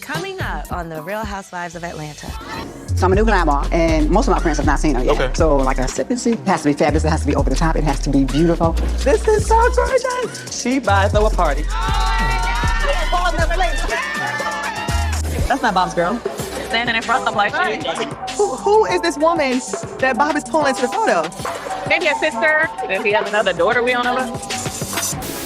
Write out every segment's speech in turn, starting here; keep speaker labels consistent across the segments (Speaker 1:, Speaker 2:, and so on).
Speaker 1: Coming up on The Real Housewives of Atlanta.
Speaker 2: So I'm a new grandma, and most of my friends have not seen her yet. Okay. So like I said, it has to be fabulous, it has to be over the top, it has to be beautiful. This is so gorgeous. She buys throw a party. That's not Bob's girl.
Speaker 3: Standing in front of like,
Speaker 2: Who is this woman that Bob is pulling into the photo?
Speaker 3: maybe a sister. If he has another daughter, we don't know.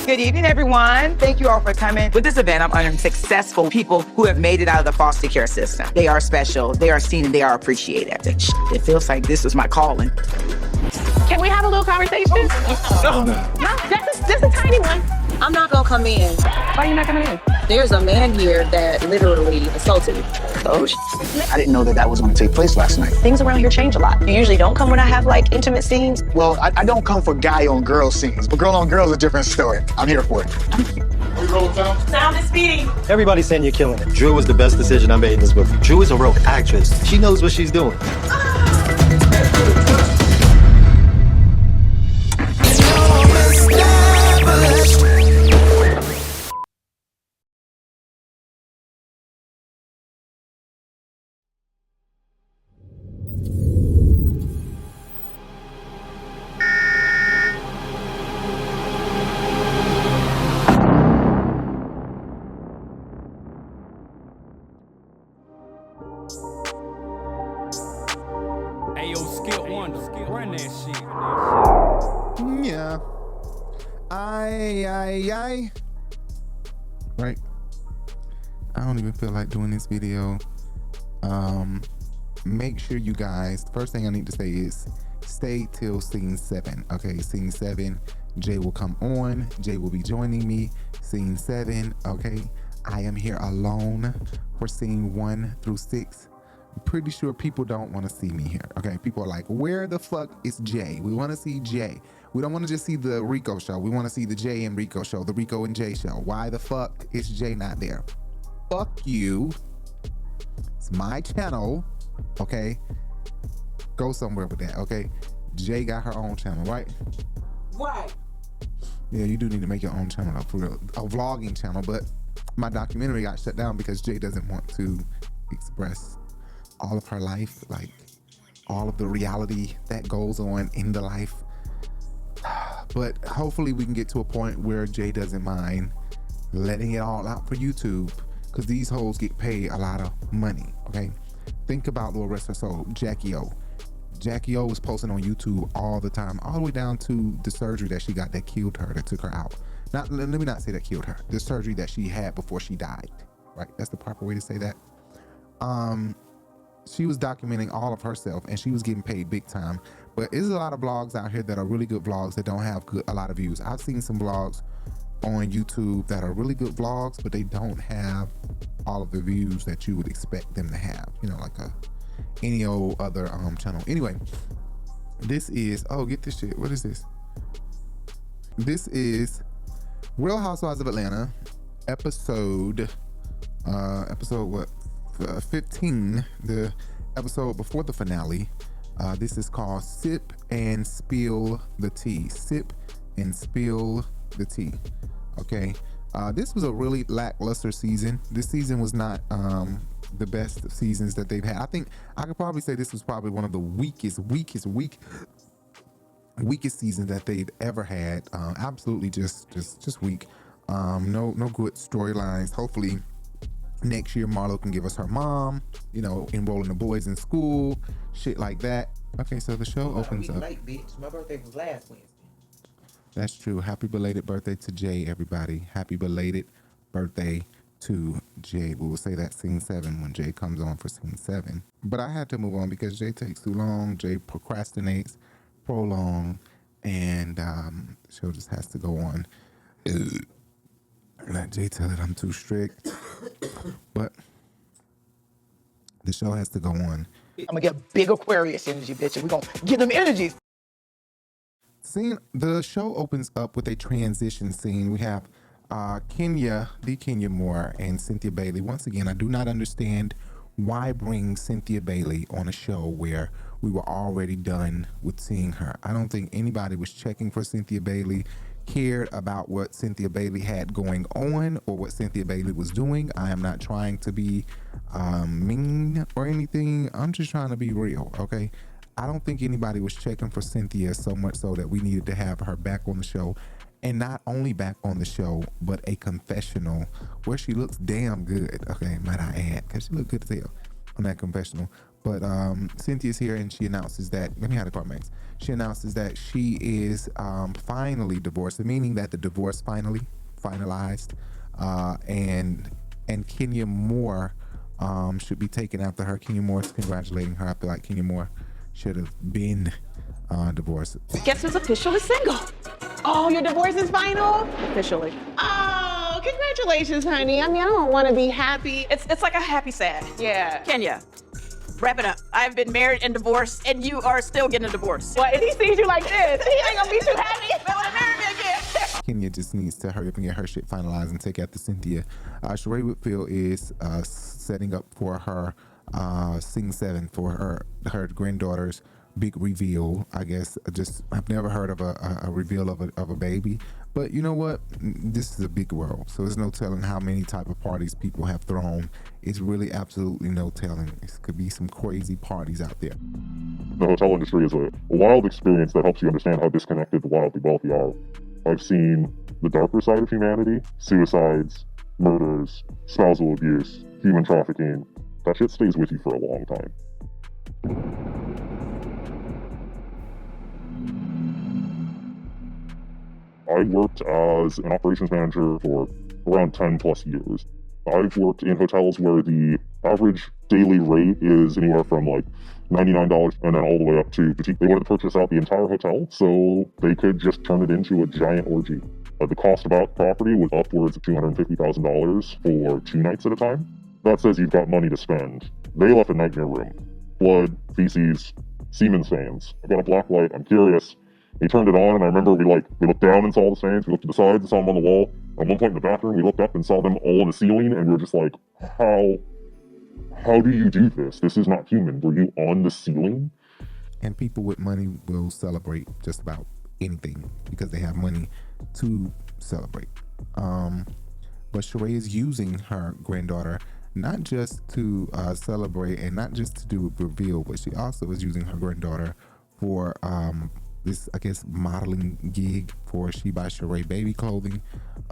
Speaker 4: Good evening, everyone. Thank you all for coming. With this event, I'm honoring successful people who have made it out of the foster care system. They are special, they are seen, and they are appreciated. It feels like this was my calling.
Speaker 3: Can we have a little conversation? No, just a tiny one.
Speaker 5: I'm not gonna come in.
Speaker 3: Why are you not coming in?
Speaker 5: There's a man here that literally assaulted me.
Speaker 4: Oh,
Speaker 6: I didn't know that was going to take place last night.
Speaker 1: Things around here change a lot. You usually don't come when I have like intimate scenes.
Speaker 6: Well, I don't come for guy on girl scenes, but girl on girl is a different story. I'm here for it.
Speaker 3: Sound is speeding.
Speaker 7: Everybody's saying you're killing it. Drew was the best decision I made in this movie. Drew is a real actress. She knows what she's doing.
Speaker 8: Yeah. Aye. Right. I don't even feel like doing this video. Make sure you guys, the first thing I need to say is stay till scene 7. Okay, scene 7, Jay will come on. Jay will be joining me. Scene 7, okay. I am here alone for scene 1 through 6. I'm pretty sure people don't want to see me here. Okay, people are like, where the fuck is Jay? We want to see Jay. We don't want to just see the Rico show. We want to see the Jay and Rico show, the Rico and Jay show. Why the fuck is Jay not there? Fuck you. It's my channel. Okay, go somewhere with that. Okay, Jay got her own channel, right?
Speaker 4: Right.
Speaker 8: Yeah, you do need to make your own channel, for real. A vlogging channel, but my documentary got shut down because Jay doesn't want to express all of her life, like all of the reality that goes on in the life. But hopefully we can get to a point where Jay doesn't mind letting it all out for YouTube, because these hoes get paid a lot of money. Okay, think about the rest of her soul. Jackie O was posting on YouTube all the time, all the way down to the surgery that she got that killed her, that took her out. Let me not say that killed her, the surgery that she had before she died, right? That's the proper way to say that. She was documenting all of herself and she was getting paid big time. But there's a lot of vlogs out here that are really good vlogs that don't have a lot of views. I've seen some vlogs on YouTube that are really good vlogs, but they don't have all of the views that you would expect them to have, you know, like any old other channel. Anyway, this is, oh, get this shit, what is this? This is Real Housewives of Atlanta, episode what, 15, the episode before the finale. This is called Sip and Spill the Tea. Sip and Spill the Tea. Okay, this was a really lackluster season. This season was not the best seasons that they've had. I think I could probably say this was probably one of the weakest seasons that they'd ever had. Absolutely just weak. No good storylines. Hopefully next year Marlo can give us her mom, you know, enrolling the boys in school, shit like that. Okay, so the show opens up.
Speaker 4: Late, bitch. My birthday was last Wednesday.
Speaker 8: That's true. Happy belated birthday to Jay, everybody. Happy belated birthday to Jay. We will say that scene 7 when Jay comes on for scene 7. But I had to move on because Jay takes too long. Jay procrastinates, prolong, and the show just has to go on. Let Jay tell it I'm too strict. But the show has to go on.
Speaker 4: I'm gonna get big Aquarius energy, bitch, and we're gonna get them energies.
Speaker 8: The show opens up with a transition scene. We have Kenya Moore and Cynthia Bailey. Once again, I do not understand why bring Cynthia Bailey on a show where we were already done with seeing her. I don't think anybody was checking for Cynthia Bailey. cared about what Cynthia Bailey had going on or what Cynthia Bailey was doing. I am not trying to be mean or anything. I'm just trying to be real, okay? I don't think anybody was checking for Cynthia so much so that we needed to have her back on the show. And not only back on the show, but a confessional where she looks damn good, okay, might I add, because she looked good as hell on that confessional. But Cynthia's here and she announces that, let me have the part, Max. She announces that she is finally divorced, meaning that the divorce finally finalized, and Kenya Moore should be taken after her. Kenya Moore's congratulating her. I feel like Kenya Moore should have been divorced.
Speaker 3: Guess who's officially single? Oh, your divorce is final? Officially. Oh, congratulations, honey. I mean, I don't want to be happy.
Speaker 1: It's like a happy sad.
Speaker 3: Yeah.
Speaker 1: Kenya, wrap it up. I've been married and divorced, and you are still getting a divorce.
Speaker 3: Well, if he sees you like this, he ain't gonna be too happy. They wanna marry me again.
Speaker 8: Kenya just needs to hurry up and get her shit finalized and take after Cynthia. Sheree Whitfield is setting up for her Sing 7 for her granddaughter's big reveal. I guess I've never heard of a reveal of a baby, but you know what, this is a big world, so there's no telling how many type of parties people have thrown. It's really absolutely no telling. It could be some crazy parties out there.
Speaker 9: The hotel industry is a wild experience that helps you understand how disconnected the wildly wealthy are. I've seen the darker side of humanity: suicides, murders, spousal abuse, human trafficking. That shit stays with you for a long time. I worked as an operations manager for around 10 plus years. I've worked in hotels where the average daily rate is anywhere from like $99 and then all the way up to boutique. They wanted to purchase out the entire hotel so they could just turn it into a giant orgy. The cost of our property was upwards of $250,000 for 2 nights at a time. That says you've got money to spend. They left a nightmare room. Blood, feces, semen stains. I've got a black light. I'm curious. He turned it on, and I remember we looked down and saw the stains. We looked to the sides and saw them on the wall. At one point in the bathroom, we looked up and saw them all on the ceiling, and we were just like, how do you do this? This is not human. Were you on the ceiling?
Speaker 8: And people with money will celebrate just about anything because they have money to celebrate. But Sheree is using her granddaughter not just to celebrate and not just to do a reveal, but she also is using her granddaughter for this, I guess, modeling gig for She by Sheree baby clothing.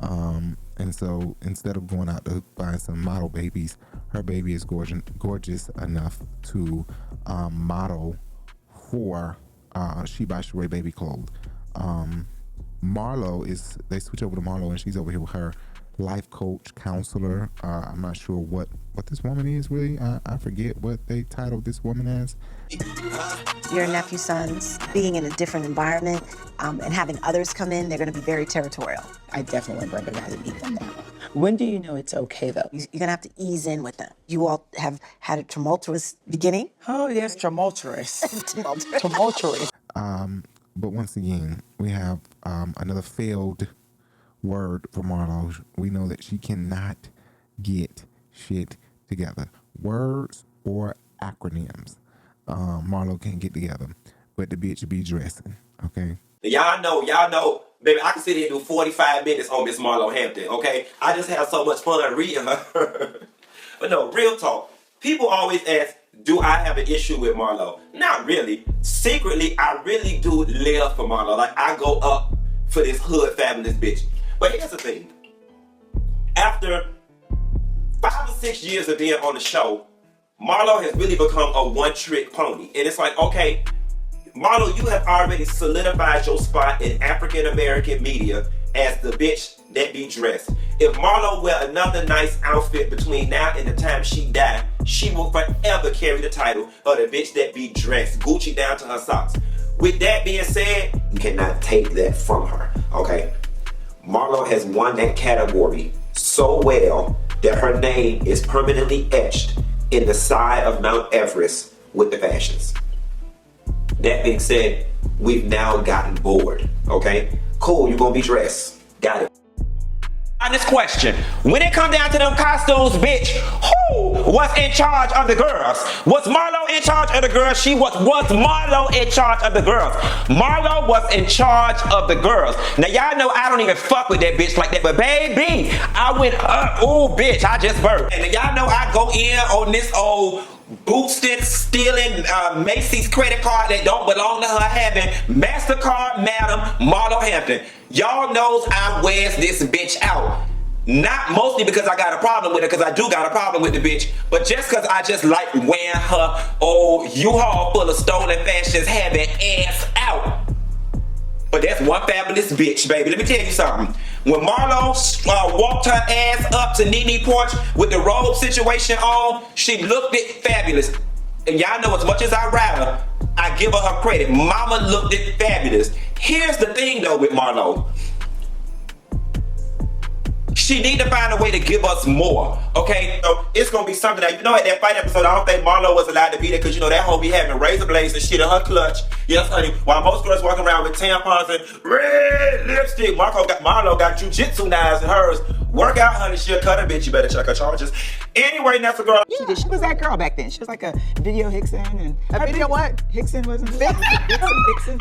Speaker 8: And so instead of going out to find some model babies, her baby is gorgeous enough to model for She by Sheree baby clothes. Marlo they switch over to Marlo, and she's over here with her life coach, counselor. I'm not sure what this woman is really. I forget what they titled this woman as.
Speaker 10: Your nephew's sons being in a different environment and having others come in, they're going to be very territorial.
Speaker 11: I definitely bring a guy to meet them now. When do you know it's okay, though?
Speaker 10: You're going to have to ease in with them. You all have had a tumultuous beginning.
Speaker 11: Oh, yes, tumultuous. Tumultuous.
Speaker 8: But once again, we have another failed word for Marlo. We know that she cannot get shit together. Words or acronyms. Marlo can't get together, but the bitch be dressing, okay?
Speaker 12: Y'all know, baby, I can sit here and do 45 minutes on Miss Marlo Hampton, okay? I just have so much fun reading her. But no, real talk. People always ask, do I have an issue with Marlo? Not really. Secretly, I really do live for Marlo. Like, I go up for this hood fabulous bitch. But here's the thing. After 5 or 6 years of being on the show, Marlo has really become a one-trick pony. And it's like, okay, Marlo, you have already solidified your spot in African-American media as the bitch that be dressed. If Marlo wear another nice outfit between now and the time she die, she will forever carry the title of the bitch that be dressed, Gucci down to her socks. With that being said, you cannot take that from her, okay? Marlo has won that category so well that her name is permanently etched in the side of Mount Everest with the fashions. That being said, we've now gotten bored, okay? Cool, you're gonna be dressed. Got it. On this question, when it come down to them costumes, bitch, who was in charge of the girls? Was Marlo in charge of the girls? Was Marlo in charge of the girls? Marlo was in charge of the girls. Now y'all know I don't even fuck with that bitch like that, but baby, I went up. Ooh, bitch, I just burped. And y'all know I go in on this old boosted, stealing Macy's credit card that don't belong to her having MasterCard Madam Marlo Hampton. Y'all knows I wears this bitch out. Not mostly because I got a problem with her, because I do got a problem with the bitch, but just because I just like wearing her old U-Haul full of stolen fashions having ass out. But that's one fabulous bitch, baby. Let me tell you something. When Marlo walked her ass up to Nene porch with the robe situation on, she looked it fabulous. And y'all know as much as I ride her, I give her her credit. Mama looked it fabulous. Here's the thing though with Marlo. She need to find a way to give us more, okay? So it's gonna be something that, you know, at that fight episode, I don't think Marlo was allowed to be there because, you know, that hoe be having razor blades and shit in her clutch. Yes, honey. While most girls walking around with tampons and red lipstick, Marlo got jujitsu knives in hers. Work out, honey. She'll cut a bitch. You better check her charges. Anyway, that's a girl.
Speaker 4: She did. She was that girl back then. She was like a video Hickson and
Speaker 2: A video what?
Speaker 4: Hickson wasn't it? Hickson.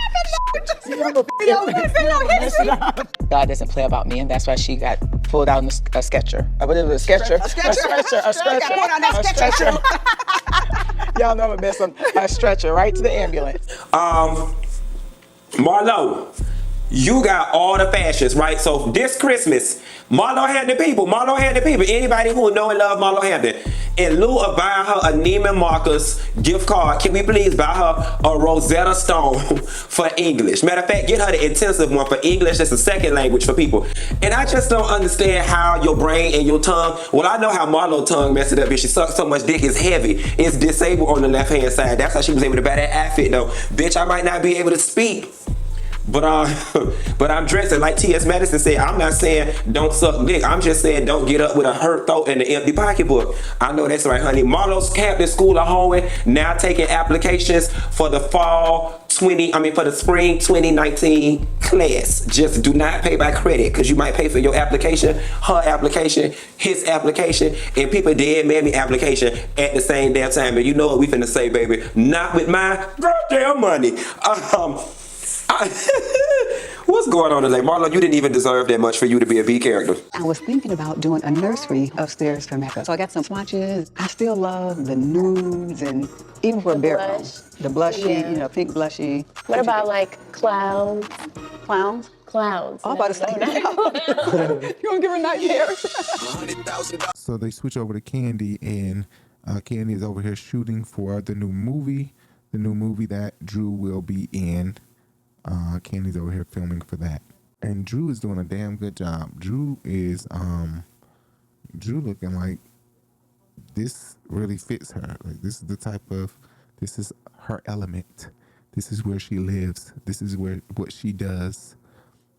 Speaker 4: God doesn't play about me, and that's why she got pulled out in a sketcher. What is it? A sketcher? A stretcher. A stretcher. Y'all know I'm messing. A stretcher right to the ambulance.
Speaker 12: Marlo, you got all the fashions, right? So this Christmas, Marlo had the people. Anybody who know and love Marlo Hampton. In lieu of buying her a Neiman Marcus gift card, can we please buy her a Rosetta Stone for English? Matter of fact, get her the intensive one for English. That's the second language for people. And I just don't understand how your brain and your tongue, well, I know how Marlo's tongue messed it up. If she sucks so much dick, it's heavy. It's disabled on the left-hand side. That's how she was able to buy that outfit, though. Bitch, I might not be able to speak. But I'm dressing like T.S. Madison said. I'm not saying don't suck dick. I'm just saying don't get up with a hurt throat and an empty pocketbook. I know that's right, honey. Marlo's Hampton School of Hoeing now taking applications for the for the spring 2019 class. Just do not pay by credit, because you might pay for your application, her application, his application, and people dead mammy application at the same damn time. And you know what we finna say, baby? Not with my goddamn money. What's going on today? Marlo, you didn't even deserve that much for you to be a B character.
Speaker 2: I was thinking about doing a nursery upstairs for makeup. So I got some swatches. I still love the nudes and even for a bedroom. The blushy,
Speaker 13: Yeah.
Speaker 2: Pink blushy.
Speaker 13: What about like clouds?
Speaker 2: Clowns?
Speaker 13: Clouds.
Speaker 2: Oh, I'm about to say that. You want to give her nightmares?
Speaker 8: So they switch over to Kandi, and Kandi is over here shooting for the new movie that Drew will be in. Kandi's over here filming for that, and Drew is doing a damn good job. Drew looking like this really fits her. Like this is her element. This is where she lives. This is what she does.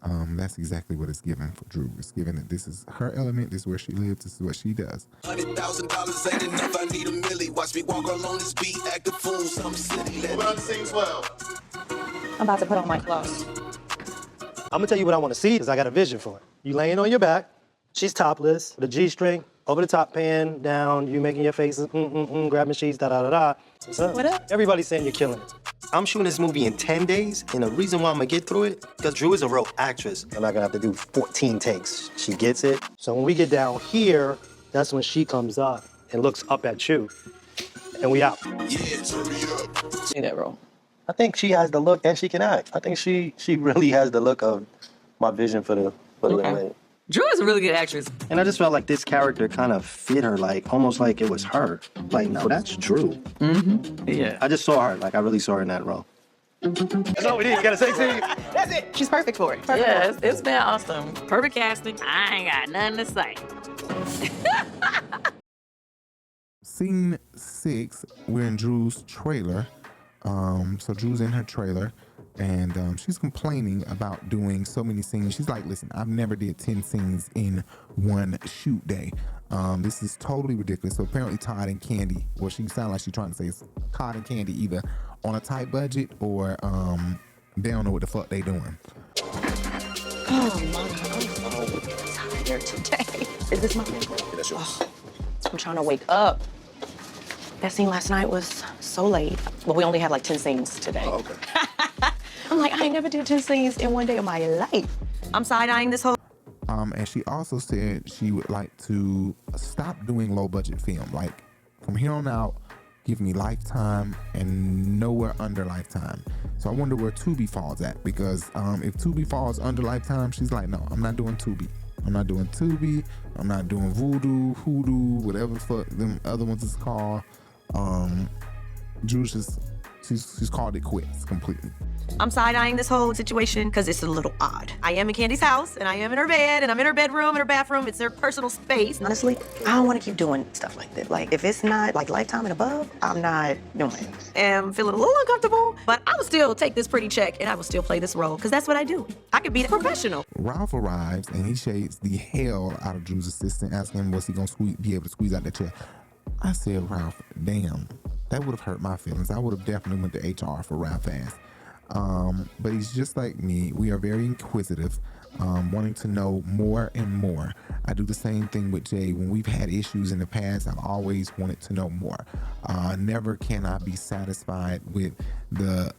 Speaker 8: That's exactly what it's given for Drew. It's given that this is her element. This is where she lives. This is what she does.
Speaker 14: $100,000 ain't enough. I need a milli. Watch me walk along this beat, act a fool. Some city. Everybody sings well.
Speaker 13: I'm about to put on my clothes.
Speaker 15: I'm gonna tell you what I want to see because I got a vision for it. You laying on your back, she's topless, the G-string, over the top pan, down, you making your faces, grabbing sheets, da-da-da-da.
Speaker 13: What up?
Speaker 15: Everybody's saying you're killing it.
Speaker 7: I'm shooting this movie in 10 days, and the reason why I'm gonna get through it, because Drew is a real actress.
Speaker 15: I'm not gonna have to do 14 takes. She gets it. So when we get down here, that's when she comes up and looks up at you, and we out.
Speaker 13: See that role?
Speaker 7: I think she has the look and she can act. I think she really has the look of my vision for the lady.
Speaker 11: Drew is a really good actress.
Speaker 15: And I just felt like this character kind of fit her, like almost like it was her. Like, no, that's Drew.
Speaker 11: Mm-hmm. Yeah.
Speaker 15: I just saw her, like I really saw her in that role. That's all we need. You got a sex scene?
Speaker 2: That's it. She's perfect for it.
Speaker 11: Yeah, it's been awesome. Perfect casting. I ain't got nothing to say.
Speaker 8: Scene 6, we're in Drew's trailer. So Drew's in her trailer, and she's complaining about doing so many scenes. She's like, listen, I've never did 10 scenes in one shoot day. This is totally ridiculous. So apparently Todd and Kandi, well, she sounds like she's trying to say it's Todd and Kandi either on a tight budget or they don't know what the fuck they doing.
Speaker 10: Oh my God, I'm so tired today. Is this my ankle?
Speaker 6: Yeah, that's yours.
Speaker 10: I'm trying to wake up. That scene last night was so late. Well, we only have like 10 scenes today.
Speaker 6: Oh, okay.
Speaker 10: I'm like, I ain't never did 10 scenes in one day of my life. I'm side-eyeing this whole.
Speaker 8: And she also said she would like to stop doing low budget film. Like from here on out, give me Lifetime and nowhere under Lifetime. So I wonder where Tubi falls at, because if Tubi falls under Lifetime, she's like, no, I'm not doing Tubi. I'm not doing Tubi. I'm not doing Voodoo, Hoodoo, whatever the fuck them other ones is called. She's called it quits completely.
Speaker 10: I'm side-eyeing this whole situation because it's a little odd. I am in Kandi's house, and I am in her bed, and I'm in her bedroom, and her bathroom. It's her personal space. Honestly, I don't want to keep doing stuff like that. Like, if it's not like Lifetime and above, I'm not doing it. I'm feeling a little uncomfortable, but I will still take this pretty check, and I will still play this role, because that's what I do. I could be the professional.
Speaker 8: Ralph arrives, and he shades the hell out of Drew's assistant, asking him, was he going to be able to squeeze out the chair? I said, Ralph, damn, that would have hurt my feelings. I would have definitely went to HR for Ralph ass. But he's just like me. We are very inquisitive, wanting to know more and more. I do the same thing with Jay. When we've had issues in the past, I've always wanted to know more. Never can I be satisfied with the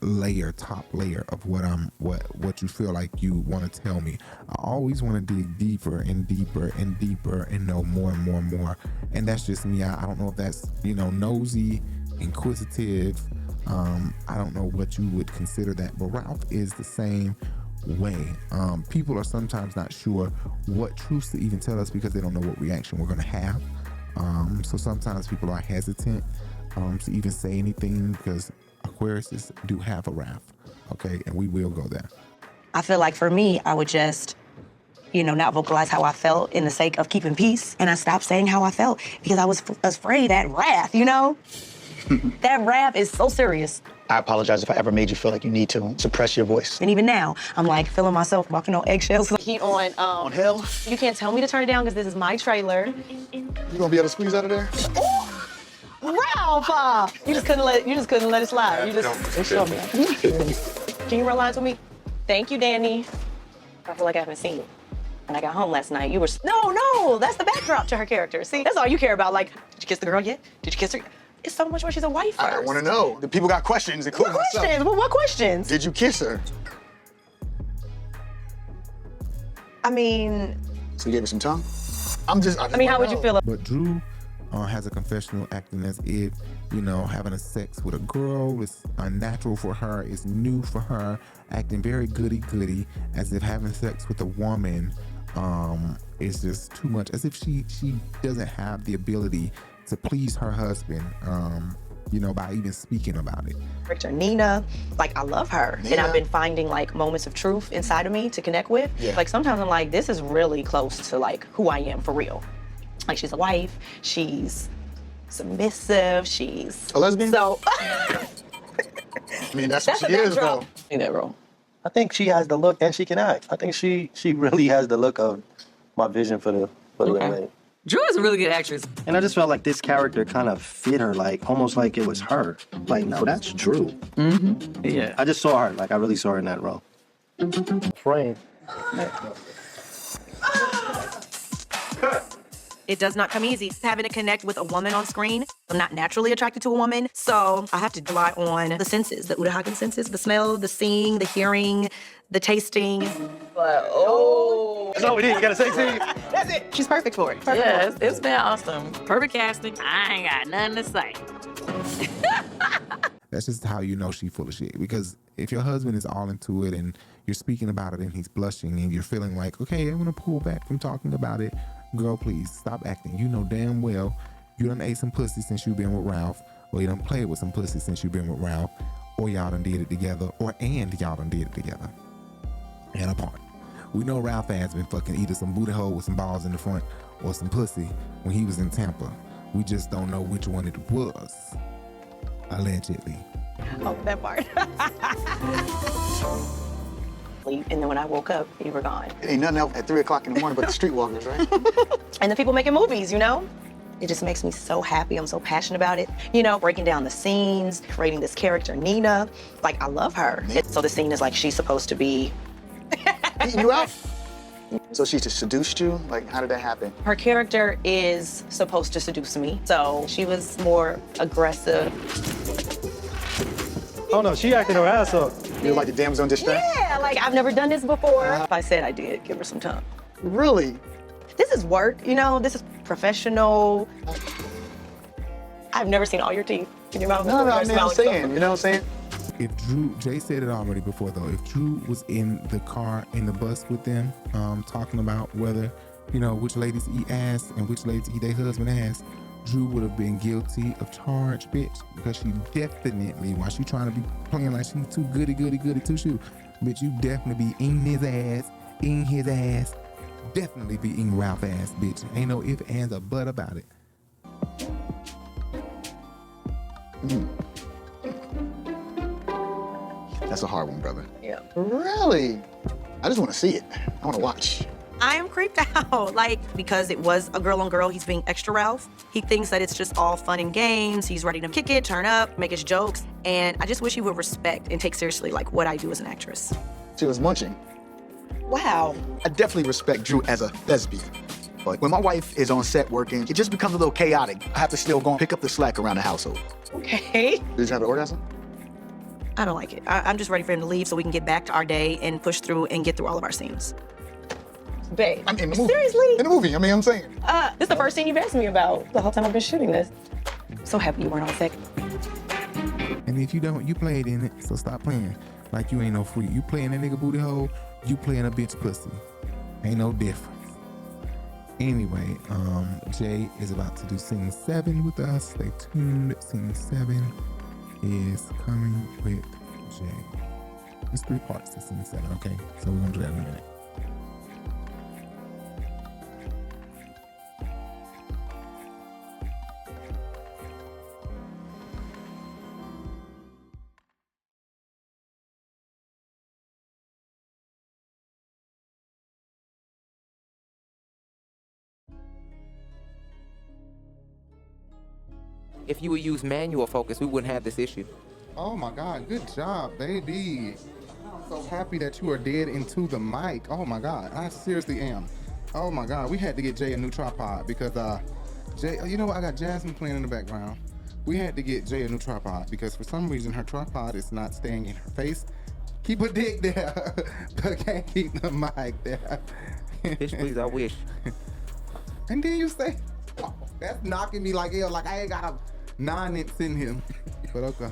Speaker 8: top layer of what you feel like you want to tell me. I always want to dig deeper and deeper and deeper and know more and more and more. And that's just me. I don't know if that's, nosy, inquisitive. I don't know what you would consider that, but Ralph is the same way. People are sometimes not sure what truths to even tell us because they don't know what reaction we're going to have. So sometimes people are hesitant to even say anything because Aquariuses do have a wrath, okay? And we will go there.
Speaker 10: I feel like for me, I would just, not vocalize how I felt in the sake of keeping peace. And I stopped saying how I felt because I was afraid that wrath, That wrath is so serious.
Speaker 6: I apologize if I ever made you feel like you need to suppress your voice.
Speaker 10: And even now, I'm like feeling myself walking on eggshells. Heat on
Speaker 6: hell?
Speaker 10: You can't tell me to turn it down because this is my trailer.
Speaker 6: You gonna be able to squeeze out of there?
Speaker 10: Ralph! You just couldn't let it slide. You just show me. Can you roll lines with me? Thank you, Danny. I feel like I haven't seen you. When I got home last night, you were no, that's the backdrop to her character. See, that's all you care about. Like, did you kiss the girl yet? Did you kiss her? It's so much more she's a wife first.
Speaker 6: I want to know. The people got questions, including
Speaker 10: myself. What questions? Well, what questions?
Speaker 6: Did you kiss her?
Speaker 10: I mean...
Speaker 6: So you gave her some tongue?
Speaker 10: How would you feel?
Speaker 8: But Drew has a confessional acting as if, having a sex with a girl is unnatural for her, is new for her, acting very goody-goody, as if having sex with a woman is just too much, as if she doesn't have the ability to please her husband, by even speaking about it.
Speaker 10: Character Nene, I love her. And I've been finding moments of truth inside of me to connect with. Yeah. Sometimes I'm like, this is really close to who I am for real. She's a wife, she's submissive, she's
Speaker 6: a lesbian.
Speaker 10: So
Speaker 6: that's what she is, though.
Speaker 10: See that role.
Speaker 7: I think she has the look and she can act. I think she really has the look of my vision for the young lady.
Speaker 11: Drew is a really good actress.
Speaker 15: And I just felt like this character kind of fit her, almost like it was her. No, that's Drew.
Speaker 11: Mm-hmm. Yeah.
Speaker 15: I just saw her, I really saw her in that role. Frame.
Speaker 10: It does not come easy having to connect with a woman on screen. I'm not naturally attracted to a woman, so I have to rely on the senses, the Udahagen senses, the smell, the seeing, the hearing, the tasting.
Speaker 11: But,
Speaker 15: That's all we need. You gotta say scene.
Speaker 10: That's it. She's perfect for it.
Speaker 11: It's been awesome. Perfect casting. I ain't got nothing to say.
Speaker 8: That's just how you know she full of shit. Because if your husband is all into it and you're speaking about it and he's blushing and you're feeling like, okay, I'm gonna pull back from talking about it, girl, please stop acting. You know damn well you done ate some pussy since you've been with Ralph, or you done played with some pussy since you've been with Ralph, or y'all done did it together, and y'all done did it together and apart. We know Ralph has been fucking either some booty hole with some balls in the front or some pussy when he was in Tampa. We just don't know which one it was. Allegedly.
Speaker 10: Oh, that part. And then when I woke up, you were gone.
Speaker 6: It ain't nothing else at 3 o'clock in the morning but the streetwalkers, right?
Speaker 10: And the people making movies, It just makes me so happy. I'm so passionate about it. Breaking down the scenes, creating this character, Nene. I love her. So the scene is she's supposed to be...
Speaker 6: Eating you out? So she just seduced you? Like, how did that happen?
Speaker 10: Her character is supposed to seduce me, so she was more aggressive.
Speaker 15: Oh no, she acting her ass up.
Speaker 6: You're like the damsel in distress?
Speaker 10: Yeah, like I've never done this before. If I said I did, give her some time.
Speaker 6: Really?
Speaker 10: This is work, you know, this is professional. I've never seen all your teeth in your mouth.
Speaker 6: No, I mean, I'm saying, you know what I'm saying?
Speaker 8: If Drew, Jay said it already before though, if Drew was in the car, in the bus with them, talking about whether, you know, which ladies eat ass and which ladies eat their husband ass, Drew would have been guilty of charge, bitch, because she definitely, while she trying to be playing like she's too goody two-shoe, bitch, you definitely be eating his ass, definitely be eating Ralph's ass, bitch. Ain't no if, ands, or but about it.
Speaker 6: That's a hard one, brother.
Speaker 10: Yeah.
Speaker 6: Really? I just want to see it. I want to watch.
Speaker 10: I am creeped out, like, because it was a girl on girl, he's being extra Ralph. He thinks that it's just all fun and games. He's ready to kick it, turn up, make his jokes. And I just wish he would respect and take seriously, like, what I do as an actress.
Speaker 6: She was munching.
Speaker 10: Wow.
Speaker 6: I definitely respect Drew as a lesbian. But when my wife is on set working, it just becomes a little chaotic. I have to still go and pick up the slack around the household.
Speaker 10: Okay.
Speaker 6: Did you have an orgasm?
Speaker 10: I don't like it. I'm just ready for him to leave so we can get back to our day and push through and get through all of our scenes.
Speaker 3: Babe,
Speaker 6: I'm in the movie.
Speaker 3: Seriously?
Speaker 6: In the movie, I mean, I'm saying.
Speaker 3: This is the first thing you've asked me about the whole time I've been shooting this.
Speaker 10: So happy you weren't on set.
Speaker 8: And if you don't, you played in it, so stop playing like you ain't no freak. You playing a nigga booty hole, you playing a bitch pussy. Ain't no difference. Anyway, Jay is about to do scene 7 with us. Stay tuned. Scene 7 is coming with Jay. There's 3 parts to scene 7, okay? So we're gonna do that in a minute.
Speaker 16: If you would use manual focus, we wouldn't have this issue.
Speaker 8: Oh my God, good job, baby. I'm so happy that you are dead into the mic. Oh my God, I seriously am. Oh my God, we had to get Jay a new tripod because Jay, you know what, I got Jasmine playing in the background. We had to get Jay a new tripod because for some reason her tripod is not staying in her face. Keep her dick there, but can't keep the mic there.
Speaker 16: Bitch, please, I wish.
Speaker 8: And then you say, oh, that's knocking me like hell, like I ain't got a 9-inch in him. But okay.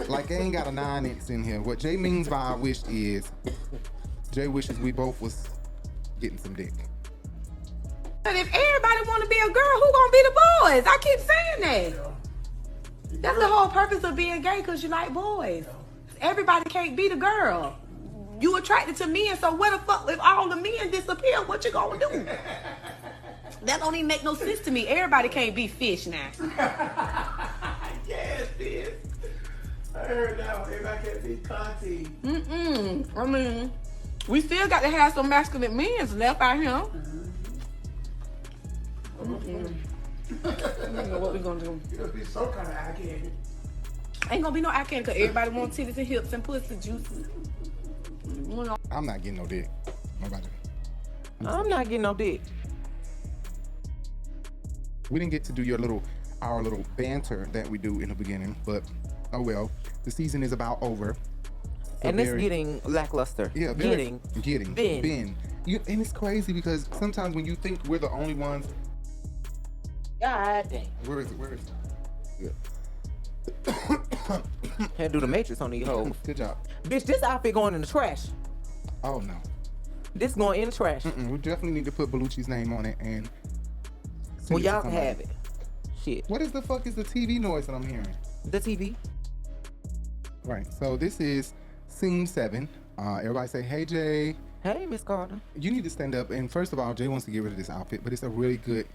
Speaker 8: Like I ain't got a 9-inch in here. What Jay means by I wish is, Jay wishes we both was getting some dick.
Speaker 17: But if everybody want to be a girl, who gonna be the boys? I keep saying that. That's the whole purpose of being gay, because you like boys. Everybody can't be the girl. You attracted to men, so what the fuck, if all the men disappear, what you gonna do? That don't even make no sense to me. Everybody can't be fish now.
Speaker 14: Yes, bitch. I heard that one. Everybody can't be Kandi.
Speaker 17: I mean, we still got to have some masculine men left out here. I don't know what we gonna do.
Speaker 14: You'll be some kind of eye candy.
Speaker 17: Ain't gonna be no eye candy because everybody wants titties and hips and pussy juices.
Speaker 8: I'm not getting no dick. Nobody.
Speaker 16: I'm not getting no dick.
Speaker 8: We didn't get to do our little banter that we do in the beginning, but oh well. The season is about over. So
Speaker 16: And it's getting lackluster.
Speaker 8: Yeah,
Speaker 16: Been.
Speaker 8: And it's crazy because sometimes when you think we're the only ones.
Speaker 16: God damn.
Speaker 8: Where is it?
Speaker 16: Had to do the matrix on these hoes.
Speaker 8: Good job.
Speaker 16: Bitch, this outfit going in the trash.
Speaker 8: Oh no.
Speaker 16: This going in the trash.
Speaker 8: We definitely need to put Bellucci's name on it and.
Speaker 16: Well, y'all can have it. Shit.
Speaker 8: What is the fuck is the TV noise that I'm hearing?
Speaker 16: The TV.
Speaker 8: Right. So this is scene 7. Everybody say, "Hey Jay."
Speaker 16: Hey, Miss Carter.
Speaker 8: You need to stand up. And first of all, Jay wants to get rid of this outfit, but it's a really good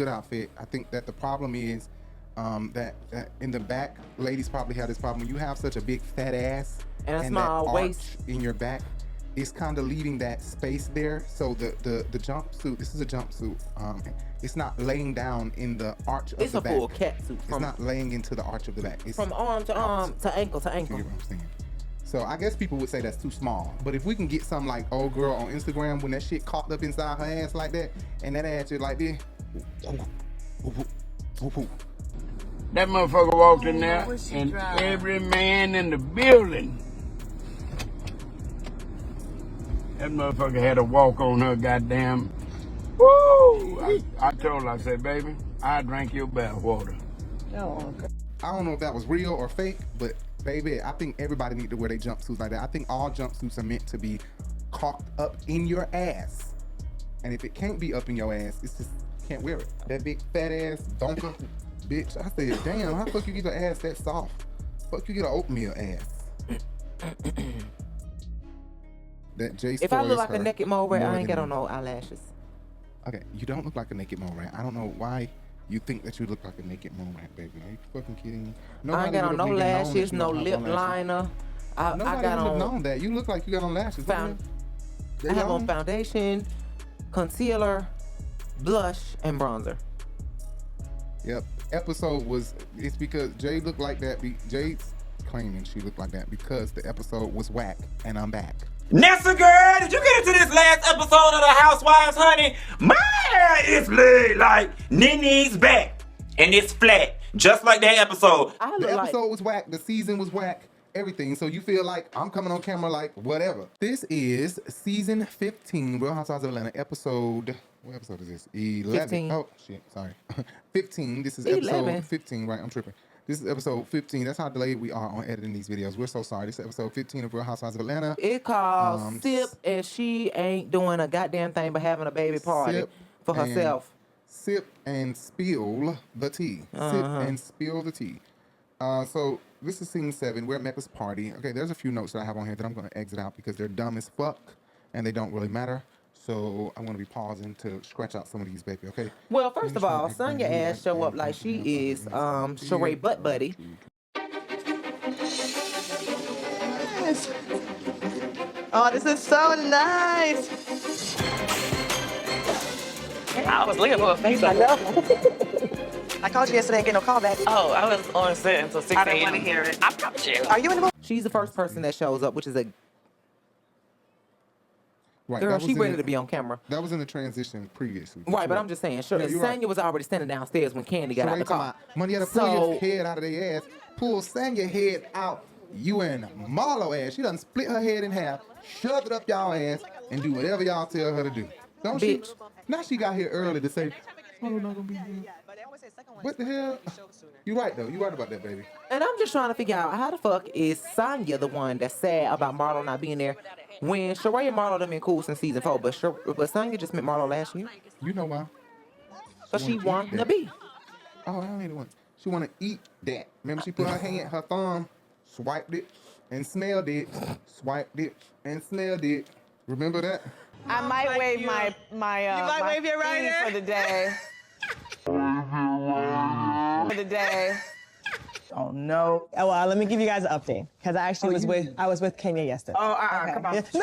Speaker 8: outfit. I think that the problem is that in the back, ladies probably have this problem. You have such a big fat ass
Speaker 16: and a small
Speaker 8: that
Speaker 16: waist
Speaker 8: in your back. It's kind of leaving that space there. So the jumpsuit, this is a jumpsuit. It's not laying down in the arch of the back.
Speaker 16: It's a full cat suit.
Speaker 8: It's not laying into the arch of the back. It's
Speaker 16: from arm to arm to ankle to ankle.
Speaker 8: You get what I'm saying? So I guess people would say that's too small. But if we can get some like old girl on Instagram when that shit caught up inside her ass like that, and that ass is like this.
Speaker 18: That motherfucker walked in there, and every man in the building, that motherfucker had a walk on her goddamn. Woo! I told her, I said, baby, I drank your bath water.
Speaker 8: Oh, okay. I don't know if that was real or fake, but baby, I think everybody need to wear their jumpsuits like that. I think all jumpsuits are meant to be cocked up in your ass. And if it can't be up in your ass, it's just can't wear it. That big fat ass donker, bitch. I said, damn, how the fuck you get your ass that soft? Fuck you get an oatmeal ass. That J.
Speaker 16: If I look like a naked mole rat, I ain't got on no eyelashes.
Speaker 8: Okay, you don't look like a naked mole rat. I don't know why you think that you look like a naked mole rat, baby. Are you fucking kidding?
Speaker 16: I ain't got on no lashes, no lip liner. I got on.
Speaker 8: Known that. You look like you got on lashes.
Speaker 16: I have on foundation, concealer, blush, and bronzer.
Speaker 8: Yep. Episode was, it's because Jay looked like that. Jay's claiming she looked like that because the episode was whack, and I'm back.
Speaker 12: Nessa girl, did you get into this last episode of the Housewives, honey? My hair is laid like Nene's back, and it's flat, just like that episode.
Speaker 8: The episode was whack, the season was whack, everything. So you feel like I'm coming on camera like whatever. This is season 15, Real Housewives of Atlanta, episode. What episode is this? 11.
Speaker 16: 15.
Speaker 8: Oh shit, sorry. 15. This is
Speaker 16: 11.
Speaker 8: episode 15, right? I'm tripping. This is episode 15. That's how delayed we are on editing these videos. We're so sorry. This is episode 15 of Real Housewives of Atlanta.
Speaker 16: It calls Sip, and she ain't doing a goddamn thing but having a baby party for herself.
Speaker 8: Sip and spill the tea. Sip and spill the tea. So this is scene 7. We're at Mecca's party. Okay, there's a few notes that I have on here that I'm going to exit out because they're dumb as fuck and they don't really matter. So I'm going to be pausing to scratch out some of these, baby, okay?
Speaker 16: Well, first of all, Sonya ass show up like she is Sheree butt buddy.
Speaker 2: Yes. Oh, this is so nice.
Speaker 11: I was looking for a face.
Speaker 2: I know. I called you yesterday and get no call back.
Speaker 11: Oh, I was on set until 6 a.m.
Speaker 2: I didn't want to hear it.
Speaker 11: I promise you.
Speaker 2: Are you in the movie?
Speaker 16: She's the first person that shows up, which is a
Speaker 8: Right,
Speaker 16: girl.
Speaker 8: that was
Speaker 16: She
Speaker 8: in
Speaker 16: ready
Speaker 8: the-
Speaker 16: to be on camera.
Speaker 8: That was in the transition previously.
Speaker 16: Right, but I'm just saying, sure,
Speaker 8: Yeah, you're right.
Speaker 16: Sonya was already standing downstairs when Kandi got out the car.
Speaker 8: Money had to pull your head out of their ass. Pull Sanya's head out. You and Marlo ass. She done split her head in half, shoved it up y'all ass, and do whatever y'all tell her to do. Don't she? Now she got here early to say, Marlo not gonna be here. What the hell? You right though. You right about that, baby.
Speaker 16: And I'm just trying to figure out how the fuck is Sonya the one that's sad about Marlo not being there when Sheree and Marlo done been cool since season 4, but Sonya just met Marlo last year.
Speaker 8: You know why?
Speaker 16: So she wanted to be.
Speaker 8: Oh, I ain't the one. She want to eat that. Remember, she put her thumb, swiped it, and smelled it, swiped it, and smelled it. Remember that?
Speaker 3: I might wave my
Speaker 2: You might wave your
Speaker 3: fee
Speaker 2: rider?
Speaker 3: for the day. For the day.
Speaker 2: Oh no. Oh, well, let me give you guys an update because I actually was with Kenya yesterday.
Speaker 3: Oh, come on.
Speaker 2: Yeah. No,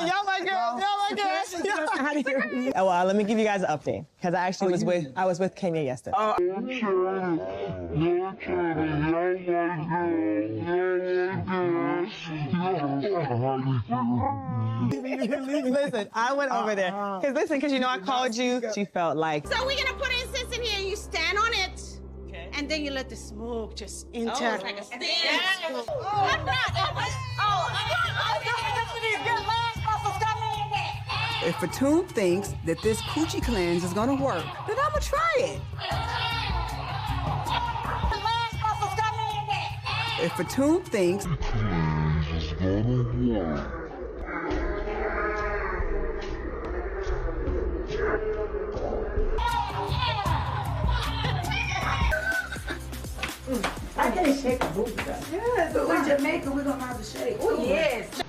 Speaker 2: y'all my girls, Oh, well, let me give you guys an update because I actually was with Kenya yesterday. Listen, I went over there because you know I called you. She felt like.
Speaker 17: So we're gonna put incense in here and you stand on it. And then you let the smoke just enter. Oh, it's like a stand.
Speaker 2: If Fatum thinks that this coochie cleanse is gonna work, then I'ma try it. If Fatum thinks is gonna work.
Speaker 11: I can't shake the booty though. Yes, but in Jamaica we're gonna have to shake. Oh yes.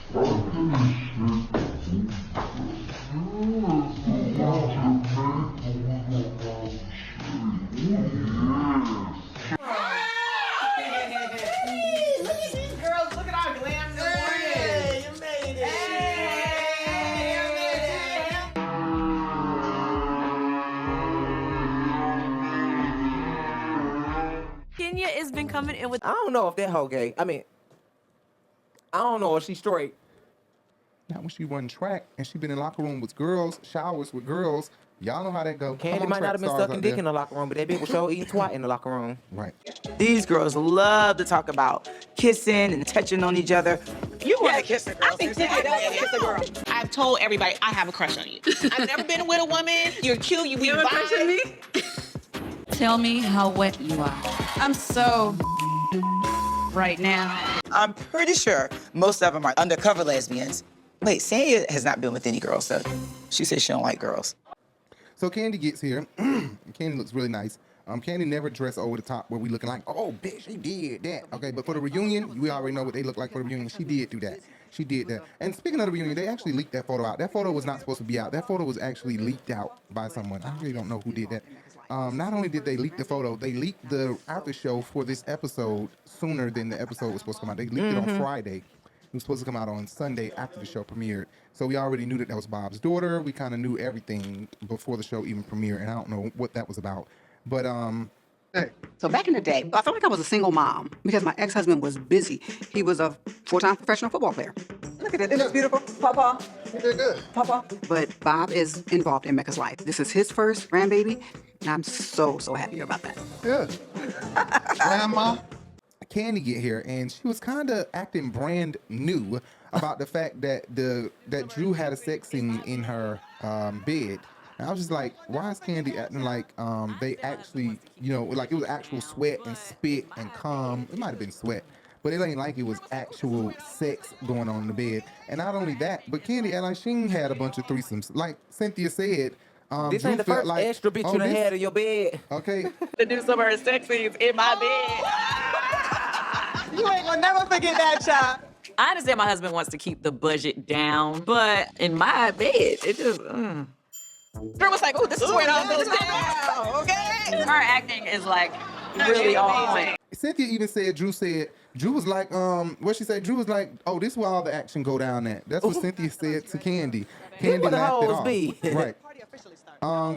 Speaker 3: Look at these girls. Look at our glam in the morning. Hey, you made it.
Speaker 10: Kenya has been coming in with.
Speaker 16: I don't know if that whole gay. I mean, I don't know if she's straight.
Speaker 8: Not when she run track and she been in locker room with girls, showers with girls. Y'all know how that go.
Speaker 16: Kandi might not have been sucking dick in the locker room, but that bitch was sure eating twat in the locker room.
Speaker 8: Right.
Speaker 4: These girls love to talk about kissing and touching on each other.
Speaker 3: You want to kiss a girl? I think Cynthia does want to kiss a girl. I've told everybody I have a crush on you. I've never been with a woman. You're cute. We
Speaker 19: have a crush on me? Tell me how wet you are. I'm so right now.
Speaker 4: I'm pretty sure most of them are undercover lesbians. Wait, Cynthia has not been with any girls, though. She says she don't like girls.
Speaker 8: So Kandi gets here. Kandi looks really nice. Kandi never dressed over the top where we looking like, oh, bitch, she did that. Okay, but for the reunion, we already know what they look like for the reunion. She did do that. She did that. And speaking of the reunion, they actually leaked that photo out. That photo was not supposed to be out. That photo was actually leaked out by someone. I really don't know who did that. Not only did they leak the photo, they leaked the after show for this episode sooner than the episode was supposed to come out. They leaked it on Friday. It was supposed to come out on Sunday after the show premiered. So we already knew that was Bob's daughter. We kind of knew everything before the show even premiered, and I don't know what that was about. But
Speaker 2: So back in the day, I felt like I was a single mom because my ex-husband was busy. He was a full-time professional football player. Look at it. It looks beautiful. Papa. You did good. Papa. But Bob is involved in Mecca's life. This is his first grandbaby, and I'm so happy about that.
Speaker 8: Yeah. Grandma. Kandi get here, and she was kind of acting brand new about the fact that that Drew had a sex scene in her bed. And I was just like, why is Kandi acting like they actually, you know, like it was actual sweat and spit and cum. It might have been sweat, but it ain't like it was actual sex going on in the bed. And not only that, but Kandi and like she had a bunch of threesomes. Like Cynthia said,
Speaker 16: this
Speaker 8: Drew
Speaker 16: ain't the
Speaker 8: felt
Speaker 16: first
Speaker 8: like,
Speaker 16: extra bitch you done had in your bed.
Speaker 8: Okay.
Speaker 11: To do some of her sex scenes in my bed.
Speaker 3: You ain't gonna never forget that, child.
Speaker 11: I understand my husband wants to keep the budget down, but in my bed, it just, Drew was like, oh, this is where it all goes down, okay? Her acting is like really on point.
Speaker 8: Cynthia even said, Drew was like, what she said? Drew was like, oh, this is where all the action go down at. That's what Cynthia said to Kandi. Kandi laughed it off. Right.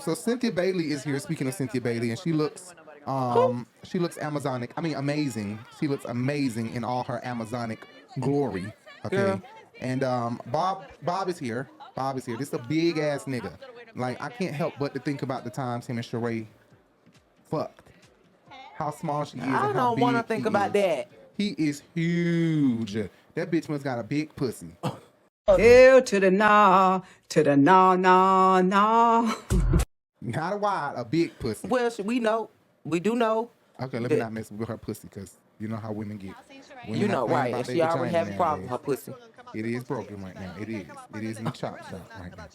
Speaker 8: So Cynthia Bailey is here. Speaking of Cynthia Bailey, and she looks Amazonic. I mean, amazing. She looks amazing in all her Amazonic glory. Okay.
Speaker 16: Yeah.
Speaker 8: And Bob is here. Bob is here. This is a big ass nigga. Like, I can't help but to think about the times him and Sheree fucked. How small she is.
Speaker 16: I don't want to think about that.
Speaker 8: He is huge. That bitch must got a big pussy.
Speaker 2: Ew to the nah, to the nah, nah, nah.
Speaker 8: Not a wide, a big pussy.
Speaker 16: Well, we know. We do know.
Speaker 8: Okay, let me not mess with her pussy, because you know how women get.
Speaker 16: You know, right. And she already have a problem with her pussy.
Speaker 8: It is broken right now. It is. It is in the chop shop right now.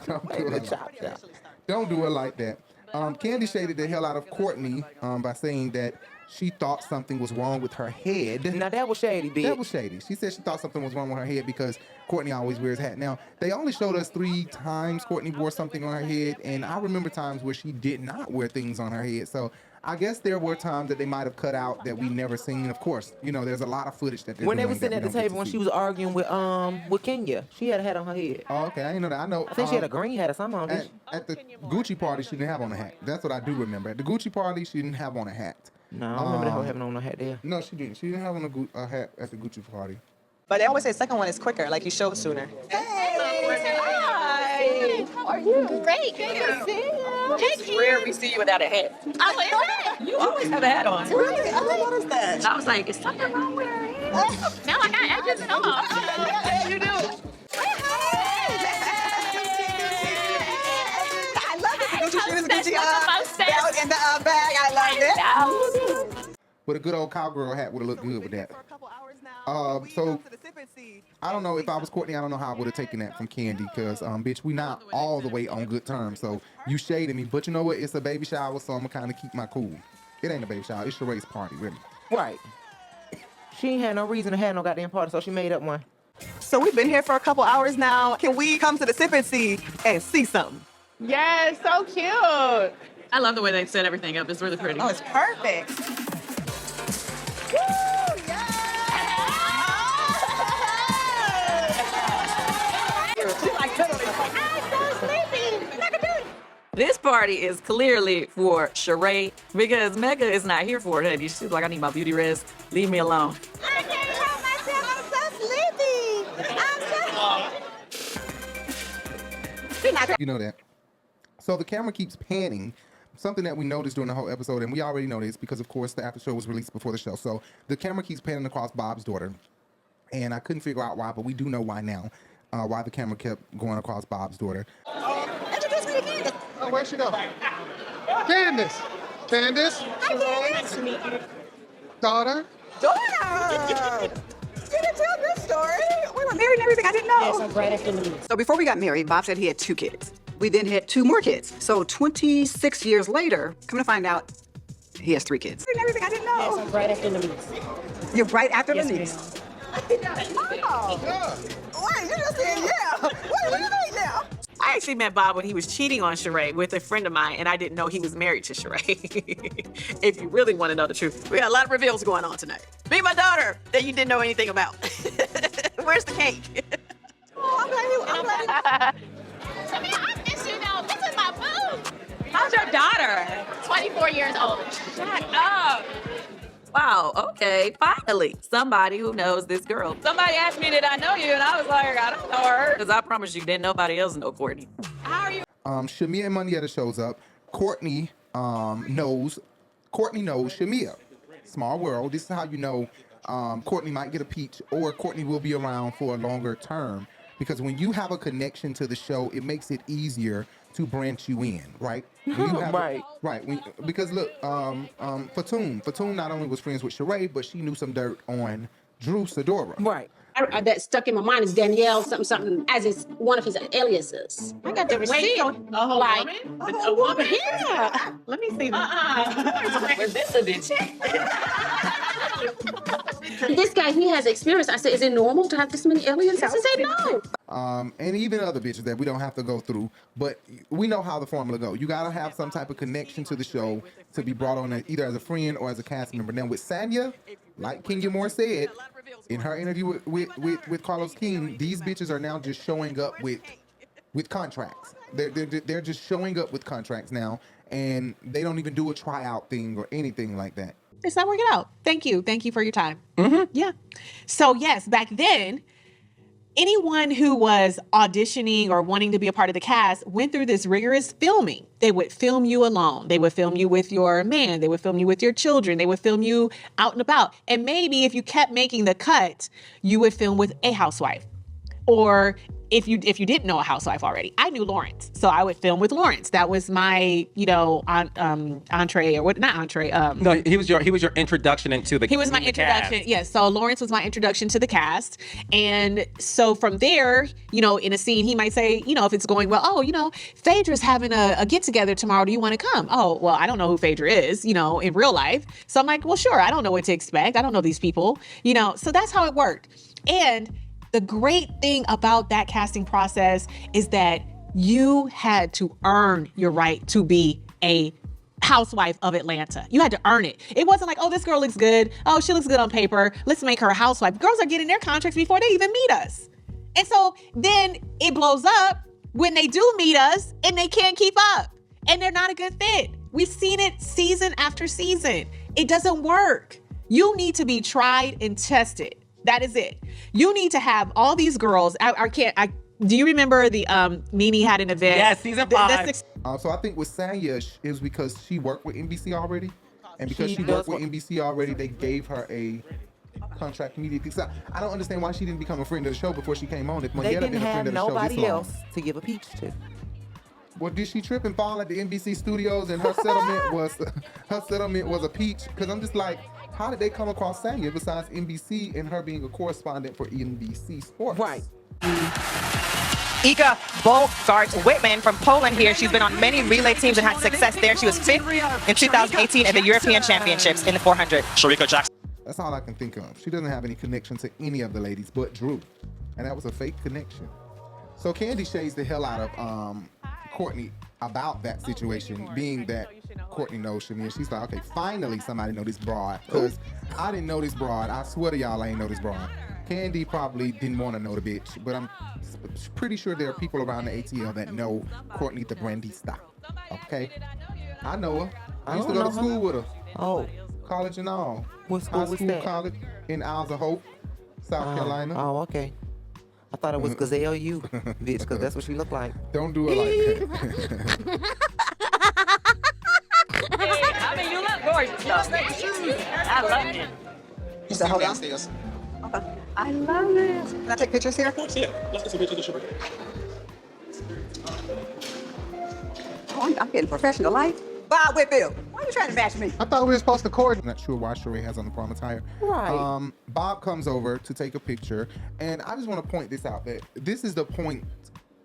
Speaker 8: Don't do it like that. Don't do it like that. Kandi shaded the hell out of Courtney by saying that she thought something was wrong with her head.
Speaker 16: Now that was shady, bitch.
Speaker 8: That was shady. She said she thought something was wrong with her head because Courtney always wears a hat. Now, they only showed us 3 times Courtney wore something on her head, and I remember times where she did not wear things on her head. So I guess there were times that they might have cut out that we never seen. Of course, you know, there's a lot of footage that
Speaker 16: when they were sitting at the table when she was arguing with Kenya, she had a hat on her head.
Speaker 8: Oh, okay, I didn't know that. I know.
Speaker 16: I think she had a green hat or something on.
Speaker 8: At the Gucci party, she didn't have on a hat. That's what I do remember. At the Gucci party, she didn't have on a hat.
Speaker 16: No, I don't remember her having on a hat there.
Speaker 8: No, she didn't. She didn't have on a hat at the Gucci party.
Speaker 3: But they always say the second one is quicker, like you show it sooner.
Speaker 19: Hi. How are you? Great. Good to see you.
Speaker 11: It's rare we see you without a hat.
Speaker 19: I was like,
Speaker 11: You always have a hat on.
Speaker 19: really? I noticed that.
Speaker 11: And I was like, is something wrong with her hair?
Speaker 19: Now I got edges and all.
Speaker 11: Yeah, you do.
Speaker 2: I love it. Gucci shoes, Gucci belt in the bag. I love it.
Speaker 8: With a good old cowgirl hat would have looked good with that. So I don't know if I was Courtney. I don't know how I would have taken that from Kandi because, bitch, we not all the way on good terms. So you shaded me, but you know what? It's a baby shower, so I'm gonna kind of keep my cool. It ain't a baby shower. It's Sheree's party, really.
Speaker 16: Right. She ain't had no reason to have no goddamn party, so she made up one.
Speaker 3: So we've been here for a couple hours now. Can we come to the sip and see something?
Speaker 19: Yes, so cute.
Speaker 11: I love the way they set everything up. It's really pretty.
Speaker 2: Oh, it's perfect.
Speaker 11: This party is clearly for Sheree because Mecca is not here for it, honey. She's like, I need my beauty rest. Leave me alone.
Speaker 19: I can't help
Speaker 8: You know that. So the camera keeps panning. Something that we noticed during the whole episode, and we already know this because, of course, the after show was released before the show. So the camera keeps panning across Bob's daughter. And I couldn't figure out why, but we do know why now. Why the camera kept going across Bob's daughter.
Speaker 6: Introduce me to Candace. Oh, where'd she go? Candace. Candace.
Speaker 3: Hi, Candace.
Speaker 6: Daughter.
Speaker 2: Daughter! You didn't tell this story. We were married and everything. I didn't know.
Speaker 13: Yes, I'm right after the
Speaker 2: So before we got married, Bob said he had 2 kids. We then had 2 more kids. So 26 years later, come to find out, he has 3 kids. And everything. I didn't know.
Speaker 13: Yes, I'm right after the niece.
Speaker 2: You're right after
Speaker 13: Yes,
Speaker 2: the niece. Oh. Wait, you just said yeah. What do you mean now?
Speaker 1: I actually met Bob when he was cheating on Sheree with a friend of mine, and I didn't know he was married to Sheree. If you really want to know the truth. We got a lot of reveals going on tonight. Meet my daughter that you didn't know anything about. Where's the cake?
Speaker 2: Oh, I'm glad.
Speaker 20: Samia, I miss you now. This is my boo.
Speaker 11: How's your daughter?
Speaker 20: 24 years old.
Speaker 11: Shut up. Wow, okay, finally, somebody who knows this girl. Somebody asked me, did I know you? And I was like, I don't know her. Because I promise you, didn't nobody else know Courtney. How are you?
Speaker 8: Shamia and Moneyetta shows up. Courtney knows Shamia. Small world. This is how you know Courtney might get a peach or Courtney will be around for a longer term. Because when you have a connection to the show, it makes it easier to branch you in, right? When you have because look, Fatum not only was friends with Sheree, but she knew some dirt on Drew Sidora.
Speaker 3: Right.
Speaker 17: That stuck in my mind is Danielle something as is one of his aliases.
Speaker 3: I got the receipt.
Speaker 17: A woman?
Speaker 3: Yeah. Let me see that.
Speaker 11: Was this a bitch?
Speaker 17: This guy, he has experience. I said, is it normal to have this many aliases? He said no.
Speaker 8: And even other bitches that we don't have to go through, but we know how the formula go. You gotta have some type of connection to the show to be brought on either as a friend or as a cast member. Now with Sanya, like Kenya Moore said in her interview with Carlos King, these bitches are now just showing up with contracts. They're just showing up with contracts now, and they don't even do a tryout thing or anything like that.
Speaker 3: It's not working out. Thank you for your time. Yeah. So yes, back then, anyone who was auditioning or wanting to be a part of the cast went through this rigorous filming. They would film you alone. They would film you with your man. They would film you with your children. They would film you out and about. And maybe if you kept making the cut, you would film with a housewife. Or if you didn't know a housewife already, I knew Lawrence, so I would film with Lawrence. That was my, entree or what? Not entree.
Speaker 21: No, he was your introduction into the.
Speaker 3: He was my introduction. Yes, so Lawrence was my introduction to the cast, and so from there, in a scene, he might say, if it's going well, Phaedra's having a get together tomorrow. Do you want to come? Oh, well, I don't know who Phaedra is, in real life. So I'm like, well, sure. I don't know what to expect. I don't know these people, So that's how it worked, and. The great thing about that casting process is that you had to earn your right to be a housewife of Atlanta. You had to earn it. It wasn't like, oh, this girl looks good. Oh, she looks good on paper. Let's make her a housewife. Girls are getting their contracts before they even meet us. And so then it blows up when they do meet us and they can't keep up and they're not a good fit. We've seen it season after season. It doesn't work. You need to be tried and tested. That is it. You need to have all these girls. Do you remember the Nene had an event?
Speaker 21: Yeah, season 5.
Speaker 8: So I think with Sanya, it was because she worked with NBC already, and because she worked with NBC already, they gave her a contract immediately. So I don't understand why she didn't become a friend of the show before she came on. If
Speaker 16: They
Speaker 8: Moneyetta
Speaker 16: didn't
Speaker 8: been a friend
Speaker 16: have
Speaker 8: of the show this
Speaker 16: nobody
Speaker 8: long.
Speaker 16: else to give a peach to.
Speaker 8: Well, did she trip and fall at the NBC studios and her settlement was a peach? Because I'm just like, how did they come across Sanya besides NBC and her being a correspondent for NBC Sports?
Speaker 16: Right.
Speaker 22: Iga Bogart-Whitman from Poland here. She's been on many relay teams and had success there. She was 5th in 2018 at the European Championships in the 400.
Speaker 9: Sharika Jackson.
Speaker 8: That's all I can think of. She doesn't have any connection to any of the ladies but Drew. And that was a fake connection. So Kandi shades the hell out of Courtney about that situation, being that Courtney knows Shamia. She's like, okay, finally somebody know this broad. Because I didn't know this broad. I swear to y'all I ain't know this broad. Kandi probably didn't want to know the bitch, but I'm pretty sure there are people around the ATL that know Courtney the Brandista. Okay? I know her. I used to go to school with her.
Speaker 16: Oh.
Speaker 8: College and all.
Speaker 16: What school was that?
Speaker 8: College in Isles of Hope, South Carolina.
Speaker 16: Oh, okay. I thought it was Gazelle you, bitch, because that's what she looked like.
Speaker 8: Don't do it like that.
Speaker 11: I mean, you look gorgeous, though. I love it.
Speaker 2: You said, hold on. Okay. I love it. Can I take pictures here?
Speaker 5: Yeah, let's get some pictures of Sheree.
Speaker 2: Oh, I'm getting professional life. Bob Whitfield, why are you trying to bash me?
Speaker 8: I thought we were supposed to coordinate. I'm not sure why Sheree has on the prom attire.
Speaker 16: Right.
Speaker 8: Bob comes over to take a picture, and I just want to point this out, that this is the point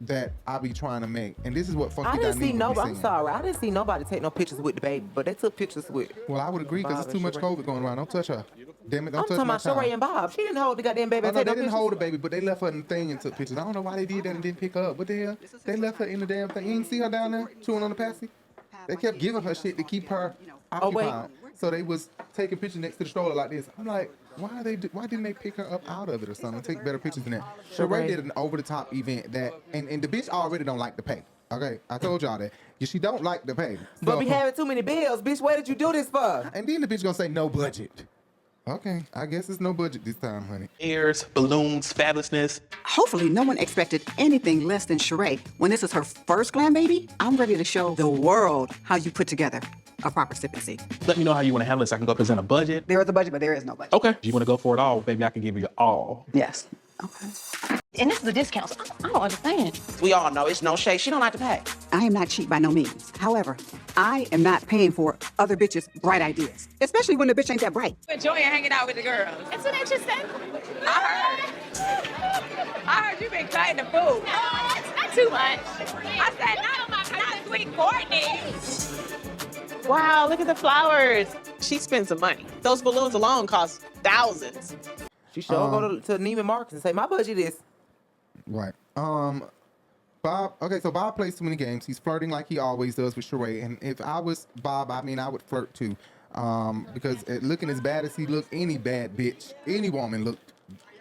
Speaker 8: that I be trying to make, and this is what Funky
Speaker 16: I didn't see
Speaker 8: Dineva be
Speaker 16: nobody. I'm
Speaker 8: saying.
Speaker 16: sorry, I didn't see nobody take no pictures with the baby, but they took pictures with.
Speaker 8: Well, I would agree because
Speaker 16: Bob
Speaker 8: it's too
Speaker 16: and
Speaker 8: much
Speaker 16: Sheree.
Speaker 8: COVID going around. Don't touch her. Damn it, don't
Speaker 16: I'm
Speaker 8: touch
Speaker 16: talking
Speaker 8: my
Speaker 16: about
Speaker 8: child.
Speaker 16: Sheree and Bob. She didn't hold the goddamn baby.
Speaker 8: Oh,
Speaker 16: and
Speaker 8: no,
Speaker 16: take
Speaker 8: they
Speaker 16: no
Speaker 8: didn't
Speaker 16: pictures.
Speaker 8: hold the baby, but they left her in the thing and took pictures. I don't know why they did that and didn't pick her up. What the hell? They left her in the damn thing. You didn't see her down there chewing on the passy? They kept giving her shit to keep her occupied. So they was taking pictures next to the stroller like this. I'm like, why didn't they pick her up out of it or something? Take better pictures than that. Sheree did an over-the-top event that, and the bitch already don't like to pay. Okay, I told y'all that. She don't like to pay.
Speaker 16: But
Speaker 8: So-
Speaker 16: we having too many bills, bitch. What did you do this for?
Speaker 8: And then the bitch gonna say no budget. Okay, I guess it's no budget this time, honey.
Speaker 5: Airs, balloons, fabulousness.
Speaker 2: Hopefully, no one expected anything less than Sheree. When this is her first glam baby, I'm ready to show the world how you put together a proper sip and see.
Speaker 5: Let me know how you want to handle this. I can go present a budget.
Speaker 2: There is a budget, but there is no budget.
Speaker 5: Okay. If you want to go for it all, baby, I can give you all.
Speaker 2: Yes.
Speaker 10: And this is a discount, so I don't understand.
Speaker 7: We all know it's no shade. She don't like to pay.
Speaker 2: I am not cheap by no means. However, I am not paying for other bitches' bright ideas, especially when the bitch ain't that bright.
Speaker 11: Enjoying hanging out with the girls.
Speaker 20: Isn't it just that?
Speaker 11: I heard you been cutting the food.
Speaker 20: No, it's not too much.
Speaker 11: I said, not sweet Courtney.
Speaker 3: Wow, look at the flowers. She spent some money. Those balloons alone cost thousands.
Speaker 16: She sure go to Neiman Marcus and say, my budget is.
Speaker 8: Right. Bob, okay, so Bob plays too many games. He's flirting like he always does with Sheree. And if I was Bob, I mean, I would flirt too. Because looking as bad as he looked, any bad bitch, any woman looked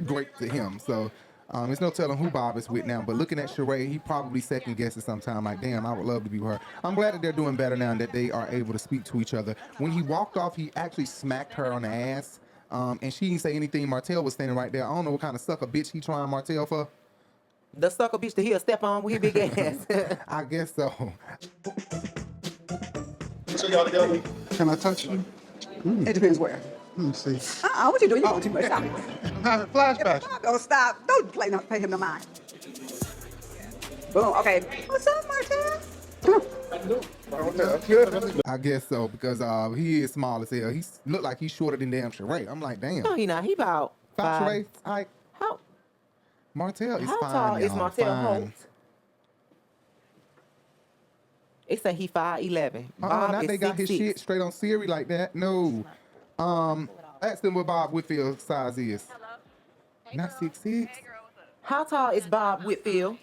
Speaker 8: great to him. So there's no telling who Bob is with now. But looking at Sheree, he probably second guesses sometime like, damn, I would love to be with her. I'm glad that they're doing better now and that they are able to speak to each other. When he walked off, he actually smacked her on the ass. And she didn't say anything. Marcille was standing right there. I don't know what kind of sucker bitch he trying Marcille for.
Speaker 16: The sucker bitch that he'll step on with his big ass.
Speaker 8: I guess so.
Speaker 6: So y'all together?
Speaker 8: Can I touch you?
Speaker 2: It depends where.
Speaker 8: Let me see.
Speaker 2: What you doing? You doing too much. Stop it.
Speaker 8: I'm having flashbacks.
Speaker 2: Don't stop. Don't pay him no mind. Boom. Okay. What's up, Marcille? Come on.
Speaker 8: I guess so, because he is small as hell. He look like he's shorter than damn Sheree. I'm like, damn.
Speaker 16: No, he not. He about
Speaker 8: Five
Speaker 16: five.
Speaker 8: Sheree, like,
Speaker 16: How?
Speaker 8: Marcille is
Speaker 16: How
Speaker 8: fine,
Speaker 16: tall is
Speaker 8: y'all,
Speaker 16: Marcille
Speaker 8: fine.
Speaker 16: Holt? It say he 5'11".
Speaker 8: Now
Speaker 16: Bob
Speaker 8: they
Speaker 16: is
Speaker 8: got his
Speaker 16: 6'6".
Speaker 8: shit straight on Siri like that. No. Ask them what Bob Whitfield's size is. Not 6'6".
Speaker 16: How tall is Bob Whitfield?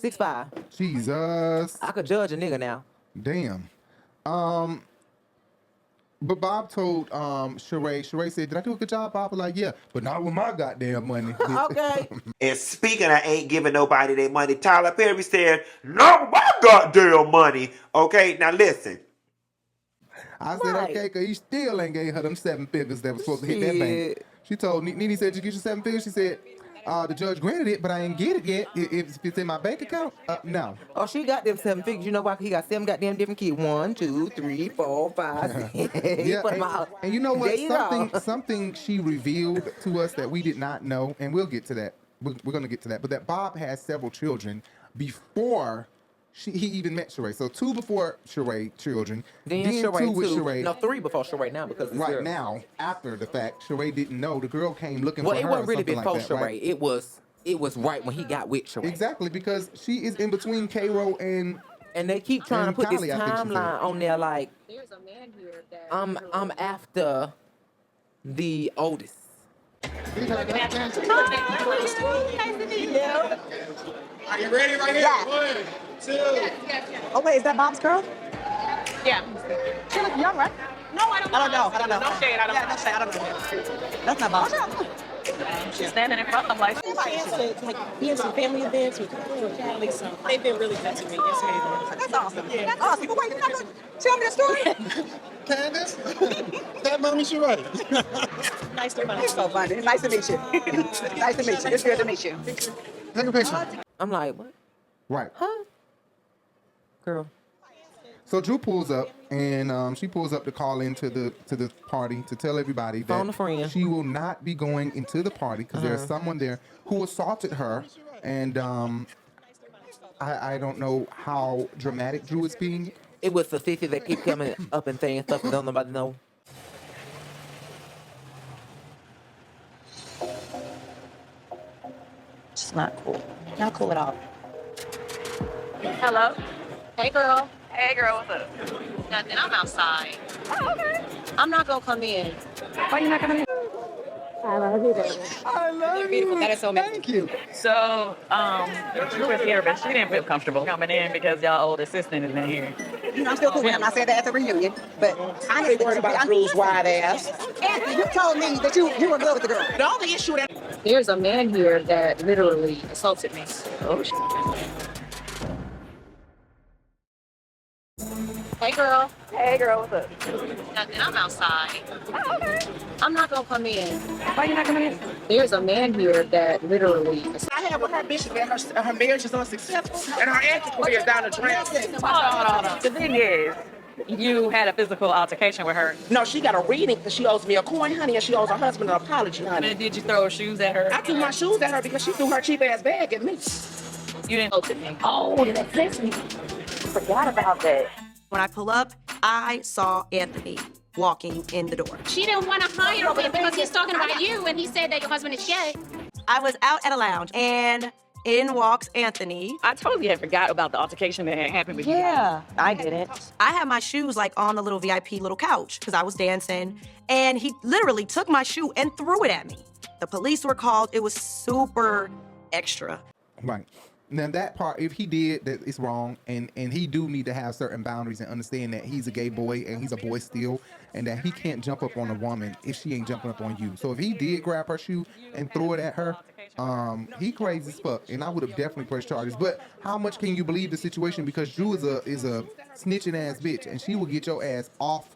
Speaker 16: 6'5".
Speaker 8: Jesus.
Speaker 16: I could judge a nigga now.
Speaker 8: Damn. But Bob told Sheree said, did I do a good job? Bob was like, yeah, but not with my goddamn money.
Speaker 16: Okay.
Speaker 12: And speaking of ain't giving nobody their money, Tyler Perry said, not my goddamn money. Okay, now listen.
Speaker 8: I said, okay, because he still ain't gave her them 7 figures that was supposed to hit that bank. She told Nene, said, did you get your 7 figures? She said, the judge granted it, but I ain't get it yet. If it's in my bank account, no.
Speaker 16: Oh, she got them 7 figures. You know why? He got 7 goddamn different kids. 1, 2, 3, 4, 5, 6.
Speaker 8: Yeah,
Speaker 16: Put them out.
Speaker 8: and you know what?
Speaker 16: There you go.
Speaker 8: Something she revealed to us that we did not know, and we'll get to that. We're going to get to that. But that Bob has several children before he even met Sheree. So 2 before Sheree children,
Speaker 16: Then
Speaker 8: 2
Speaker 16: Sheree
Speaker 8: with
Speaker 16: too.
Speaker 8: Sheree.
Speaker 16: No, 3 before Sheree now because it's
Speaker 8: Right
Speaker 16: her.
Speaker 8: now, after the fact, Sheree didn't know. The girl came looking
Speaker 16: Well,
Speaker 8: for
Speaker 16: it
Speaker 8: her.
Speaker 16: wasn't
Speaker 8: or
Speaker 16: really
Speaker 8: something
Speaker 16: before
Speaker 8: like that,
Speaker 16: Sheree.
Speaker 8: right?
Speaker 16: It was right when he got with Sheree.
Speaker 8: Exactly, because she is in between K-Ro and
Speaker 16: they keep trying to put this
Speaker 8: Kylie, I think she said.
Speaker 16: timeline on there like I'm after the oldest.
Speaker 6: Are you ready right here?
Speaker 2: Yeah.
Speaker 6: 1, 2.
Speaker 2: Oh, wait, is that Bob's girl?
Speaker 3: Yeah.
Speaker 2: She look young, right?
Speaker 3: No, I don't know.
Speaker 2: I don't know.
Speaker 3: No shade, I don't know.
Speaker 2: No shade, I don't know. That's not Bob's girl.
Speaker 11: She's standing in front of like,
Speaker 13: He has some family events with Cali, so they've been really good to me.
Speaker 2: That's awesome. That's awesome. But wait, tell me the story?
Speaker 14: Candace? That mommy Sheree.
Speaker 2: Nice to meet you. So funny. Nice to meet you. Nice to meet you. It's good to meet you.
Speaker 14: Take a picture.
Speaker 16: I'm like, what?
Speaker 8: Right.
Speaker 16: Huh? Girl.
Speaker 8: So Drew pulls up, and she pulls up to call into the party to tell everybody
Speaker 16: Phone a
Speaker 8: that
Speaker 16: friend.
Speaker 8: she will not be going into the party because there's someone there who assaulted her, and I don't know how dramatic Drew is being.
Speaker 16: It was the 50 that keep coming up and saying stuff that don't nobody know.
Speaker 10: It's not cool. Not cool at all.
Speaker 11: Hello? Hey, girl. Hey, girl, what's up? Nothing. I'm outside. Oh, okay.
Speaker 10: I'm not gonna come in.
Speaker 11: Why you not coming in?
Speaker 10: I love you, baby.
Speaker 14: I love
Speaker 10: You're beautiful. That is so amazing.
Speaker 14: Thank you.
Speaker 11: So, Drew is here, but she didn't feel comfortable coming in because y'all old assistant is in here.
Speaker 2: You know, I'm still cool with him. I said that at the reunion, but I
Speaker 7: ain't worried about Drew's wide ass.
Speaker 2: Anthony, you told me that you were in love with the girl.
Speaker 7: The only issue that
Speaker 10: There's a man here that literally assaulted me. Oh, shit. Hey, girl.
Speaker 11: Hey, girl, what's up?
Speaker 10: Nothing. I'm outside.
Speaker 11: Oh, okay.
Speaker 10: I'm not gonna come in.
Speaker 11: Why you not coming in?
Speaker 10: There's a man here that literally.
Speaker 7: I have with her bishop that her marriage is unsuccessful and her acting career is down the drain.
Speaker 11: Hold on. The thing is, you had a physical altercation with her.
Speaker 7: No, she got a reading because she owes me a coin, honey, and she owes her husband an apology, honey.
Speaker 11: And did you throw shoes at her?
Speaker 7: I threw my shoes at her because she threw her cheap ass bag at me.
Speaker 11: You didn't hold to me.
Speaker 10: Oh, that's me.
Speaker 11: Forgot about that.
Speaker 10: When I pull up, I saw Anthony walking in the door.
Speaker 20: She didn't want to hire him because he's talking about you and he said that your husband is gay.
Speaker 10: I was out at a lounge and in walks Anthony.
Speaker 11: I totally had forgot about the altercation that had happened with you.
Speaker 10: Yeah, I didn't. I had my shoes like on the little VIP little couch because I was dancing, and he literally took my shoe and threw it at me. The police were called. It was super extra.
Speaker 8: Right. Now that part, if he did, that it's wrong, and he do need to have certain boundaries and understand that he's a gay boy and he's a boy still, and that he can't jump up on a woman if she ain't jumping up on you. So if he did grab her shoe and throw it at her, he crazy as fuck, and I would have definitely pressed charges. But how much can you believe the situation? Because Drew is a snitching ass bitch, and she will get your ass off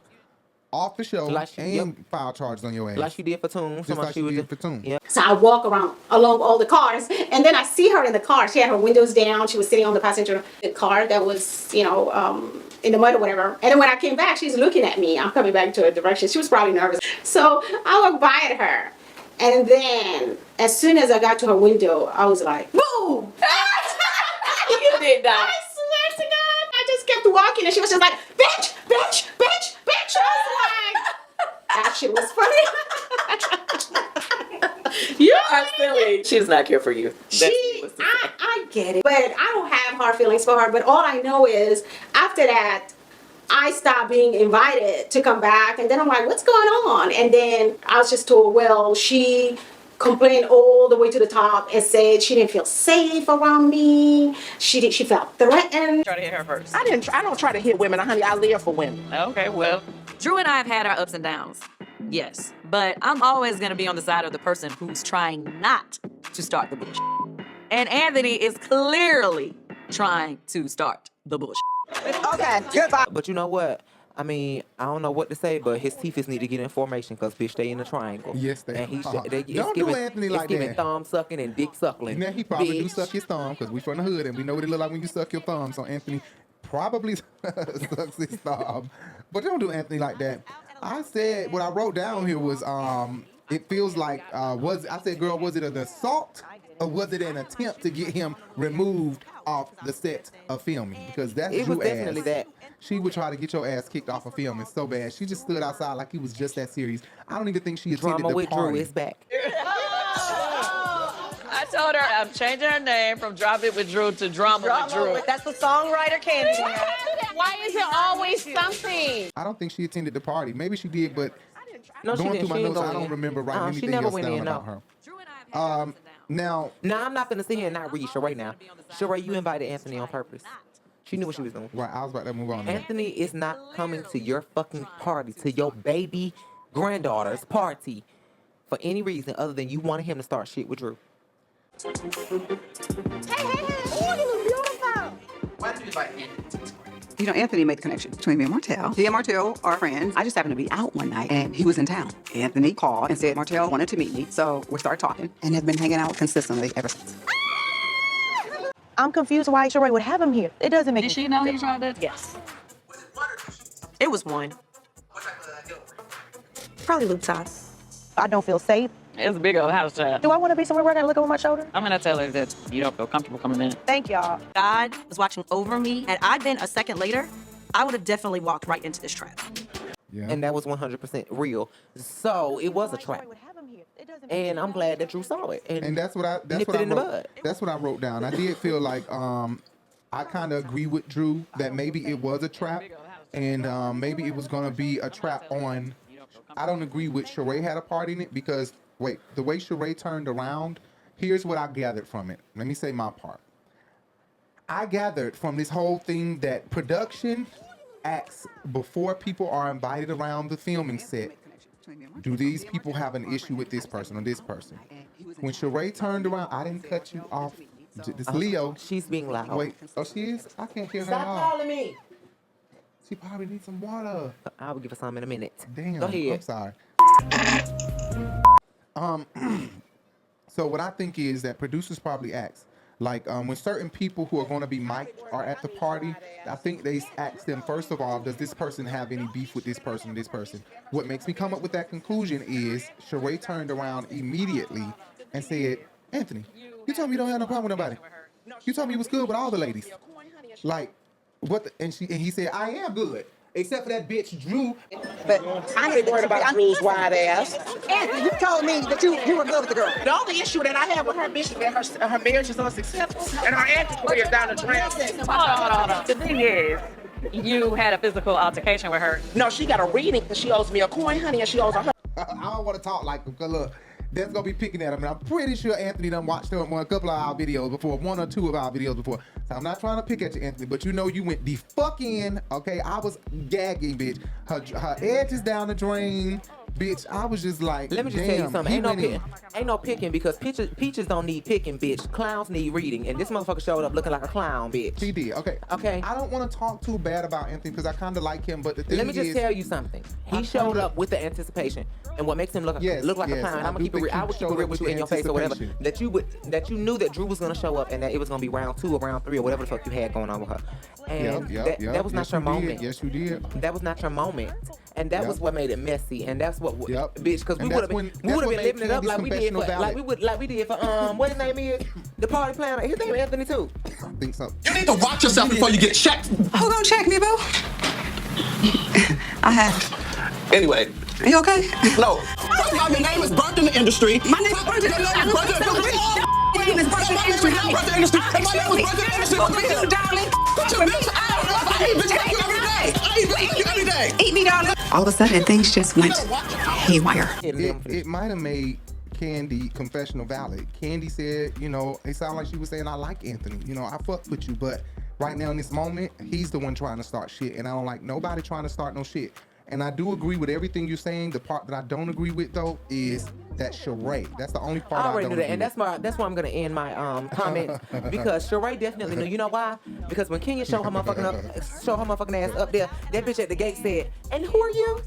Speaker 8: the show and file charges on your ass.
Speaker 16: Like she did for Toon.
Speaker 8: Just like she did for Toon.
Speaker 16: Yeah.
Speaker 13: So I walk around along all the cars, and then I see her in the car. She had her windows down. She was sitting on the passenger car that was, in the mud or whatever. And then when I came back, she's looking at me. I'm coming back to her direction. She was probably nervous. So I walked by at her, and then as soon as I got to her window, I was like, boom! You did that. I swear to God. I just kept walking, and she was just like, bitch, bitch, bitch, bitch. I was like, that shit was funny.
Speaker 11: You are silly. She's not here for you.
Speaker 13: I get it, but I don't have hard feelings for her. But all I know is after that, I stopped being invited to come back, and then I'm like, what's going on? And then I was just told, well, she complained all the way to the top and said she didn't feel safe around me. She felt threatened.
Speaker 11: Try to hit her first.
Speaker 7: I don't try to hit women, honey. I live for women.
Speaker 11: Okay, well, Drew and I have had our ups and downs. Yes, but I'm always going to be on the side of the person who's trying not to start the bullshit. And Anthony is clearly trying to start the bullshit.
Speaker 2: Okay, goodbye.
Speaker 16: But you know what? I mean, I don't know what to say, but his teeth need to get information because bitch, they in a triangle.
Speaker 8: Yes, they
Speaker 16: and
Speaker 8: are.
Speaker 16: It's
Speaker 8: Don't do Anthony like
Speaker 16: giving
Speaker 8: that.
Speaker 16: thumb sucking and dick suckling.
Speaker 8: Now he probably do
Speaker 16: bitch.
Speaker 8: suck his thumb because we from the hood and we know what it look like when you suck your thumb. So Anthony probably sucks his thumb, but don't do Anthony like that. I said what I wrote down here was it feels like was it an assault or was it an attempt to get him removed off the set of filming? Because that's
Speaker 16: It was
Speaker 8: Drew
Speaker 16: definitely
Speaker 8: ass.
Speaker 16: that.
Speaker 8: She would try to get your ass kicked off of filming so bad. She just stood outside like he was just that serious. I don't even think she attended
Speaker 16: Drama
Speaker 8: the
Speaker 16: with
Speaker 8: party.
Speaker 16: Drew is back.
Speaker 11: I told her I'm changing her name from Drop It With Drew to Drama with Drew.
Speaker 10: That's the songwriter Kandi.
Speaker 20: Why is it always something?
Speaker 8: I don't think she attended the party. Maybe she did, but
Speaker 16: No, she
Speaker 8: going
Speaker 16: didn't.
Speaker 8: through my
Speaker 16: She didn't
Speaker 8: notes,
Speaker 16: go
Speaker 8: I don't
Speaker 16: in.
Speaker 8: remember writing
Speaker 16: She
Speaker 8: anything
Speaker 16: never
Speaker 8: else
Speaker 16: went
Speaker 8: down
Speaker 16: in, no.
Speaker 8: about her. Now,
Speaker 16: I'm not finna sit here and not read Sheree now. Sheree, you invited Anthony on purpose. She knew what she was doing.
Speaker 8: Right, I was about to move on.
Speaker 16: Anthony is not coming to your fucking party, to your baby granddaughter's party for any reason other than you wanted him to start shit with Drew.
Speaker 20: Hey, hey, hey. Oh, you look beautiful.
Speaker 7: Why did you invite me?
Speaker 2: You know, Anthony made the connection between me and Martell. He and Martell are friends. I just happened to be out one night and he was in town. Anthony called and said Martell wanted to meet me. So we started talking and have been hanging out consistently ever since.
Speaker 10: I'm confused why Sheree would have him here. It doesn't make
Speaker 11: Did
Speaker 10: sense.
Speaker 11: she know he tried to?
Speaker 10: Yes.
Speaker 1: It was one.
Speaker 10: Probably Luke size. I don't feel safe.
Speaker 11: It's a big old house child.
Speaker 10: Do I want to be somewhere where I gotta look over my shoulder?
Speaker 11: I'm gonna tell her that you don't feel comfortable coming in.
Speaker 10: Thank y'all. God was watching over me. Had I been a second later, I would have definitely walked right into this trap.
Speaker 16: Yeah. And that was 100% real. So it was a trap. And I'm glad that Drew saw it.
Speaker 8: And that's what I wrote. That's what I wrote down. I did feel like I kind of agree with Drew that maybe it was a trap, and maybe it was gonna be a trap on. I don't agree with Sheree had a part in it because the way Sheree turned around. Here's what I gathered from it. Let me say my part. I gathered from this whole thing that production acts before people are invited around the filming set. Do these people have an issue with this person or this person? When Sheree turned around, I didn't cut you off. This Leo.
Speaker 16: She's being loud.
Speaker 8: Wait. Oh, she is? I can't hear her.
Speaker 16: Stop calling me.
Speaker 8: She probably needs some water.
Speaker 16: I will give her some in a minute.
Speaker 8: Damn.
Speaker 16: Go ahead.
Speaker 8: I'm sorry. So what I think is that producers probably ask, like when certain people who are going to be mic'd are at the party, I think they ask them, first of all, does this person have any beef with this person or this person? What makes me come up with that conclusion is Sheree turned around immediately and said, Anthony, you told me you don't have no problem with nobody. You told me you was good with all the ladies. Like, what? And he said, I am good. Except for that bitch Drew.
Speaker 7: But I ain't worried about Drew's wide ass.
Speaker 2: Anthony, you told me that you were in love with the girl.
Speaker 7: The only issue that I have with her, bitch, is that her marriage is unsuccessful and her acting career is down the drain.
Speaker 11: Hold on. The thing is, you had a physical altercation with her.
Speaker 7: No, she got a reading because she owes me a coin, honey, and she owes her.
Speaker 8: I don't want to talk like him, because look, that's going to be picking at him. And I'm pretty sure Anthony done watched a couple of our videos before, one or two of our videos before. So I'm not trying to pick at you, Anthony, but you know you went the fuck in, okay? I was gagging, bitch. Her edge is down the drain. Bitch, I was just like,
Speaker 16: let me just tell you something. Ain't no picking because peaches don't need picking, bitch. Clowns need reading. And this motherfucker showed up looking like a clown, bitch.
Speaker 8: He did. Okay. I don't want to talk too bad about Anthony because I kind of like him, but the thing is...
Speaker 16: Let me just tell you something. He showed up with the anticipation. And what makes him look like a clown, I'm gonna keep it real. I would keep it real with you in your face or whatever. That you knew that Drew was gonna show up and that it was gonna be round 2 or round 3 or whatever the fuck you had going on with her. And that was not your moment.
Speaker 8: Yes, you did.
Speaker 16: That was not your moment. And that was what made it messy. And that's what, bitch, because we would have been living it up like we did for what his name is, the party planner. His name is Anthony too.
Speaker 8: I think so.
Speaker 14: You need to watch yourself before you get checked.
Speaker 2: Who gonna check me, boo? I have.
Speaker 14: Anyway.
Speaker 2: Are you okay?
Speaker 14: No. First of all, your name is burnt in the industry.
Speaker 2: My name is burnt in the industry. My name is burnt in the industry.
Speaker 14: My name was burnt in the industry.
Speaker 2: You, darling.
Speaker 14: Put your bitch out. I eat bitch like you every day. I eat you every day.
Speaker 2: Eat me, darling. All of a sudden, things just went haywire.
Speaker 8: It might have made Kandi confessional valid. Kandi said, you know, it sounded like she was saying, I like Anthony. You know, I fuck with you, but right now in this moment, he's the one trying to start shit, and I don't like nobody trying to start no shit. And I do agree with everything you're saying. The part that I don't agree with, though, is that Sheree. That's the only part I
Speaker 16: already
Speaker 8: don't
Speaker 16: knew that,
Speaker 8: agree
Speaker 16: and that's why I'm gonna end my comments because Sheree definitely knew. You know why? Because when Kenya showed her motherfucking ass up there, that bitch at the gate said, "And who are you?"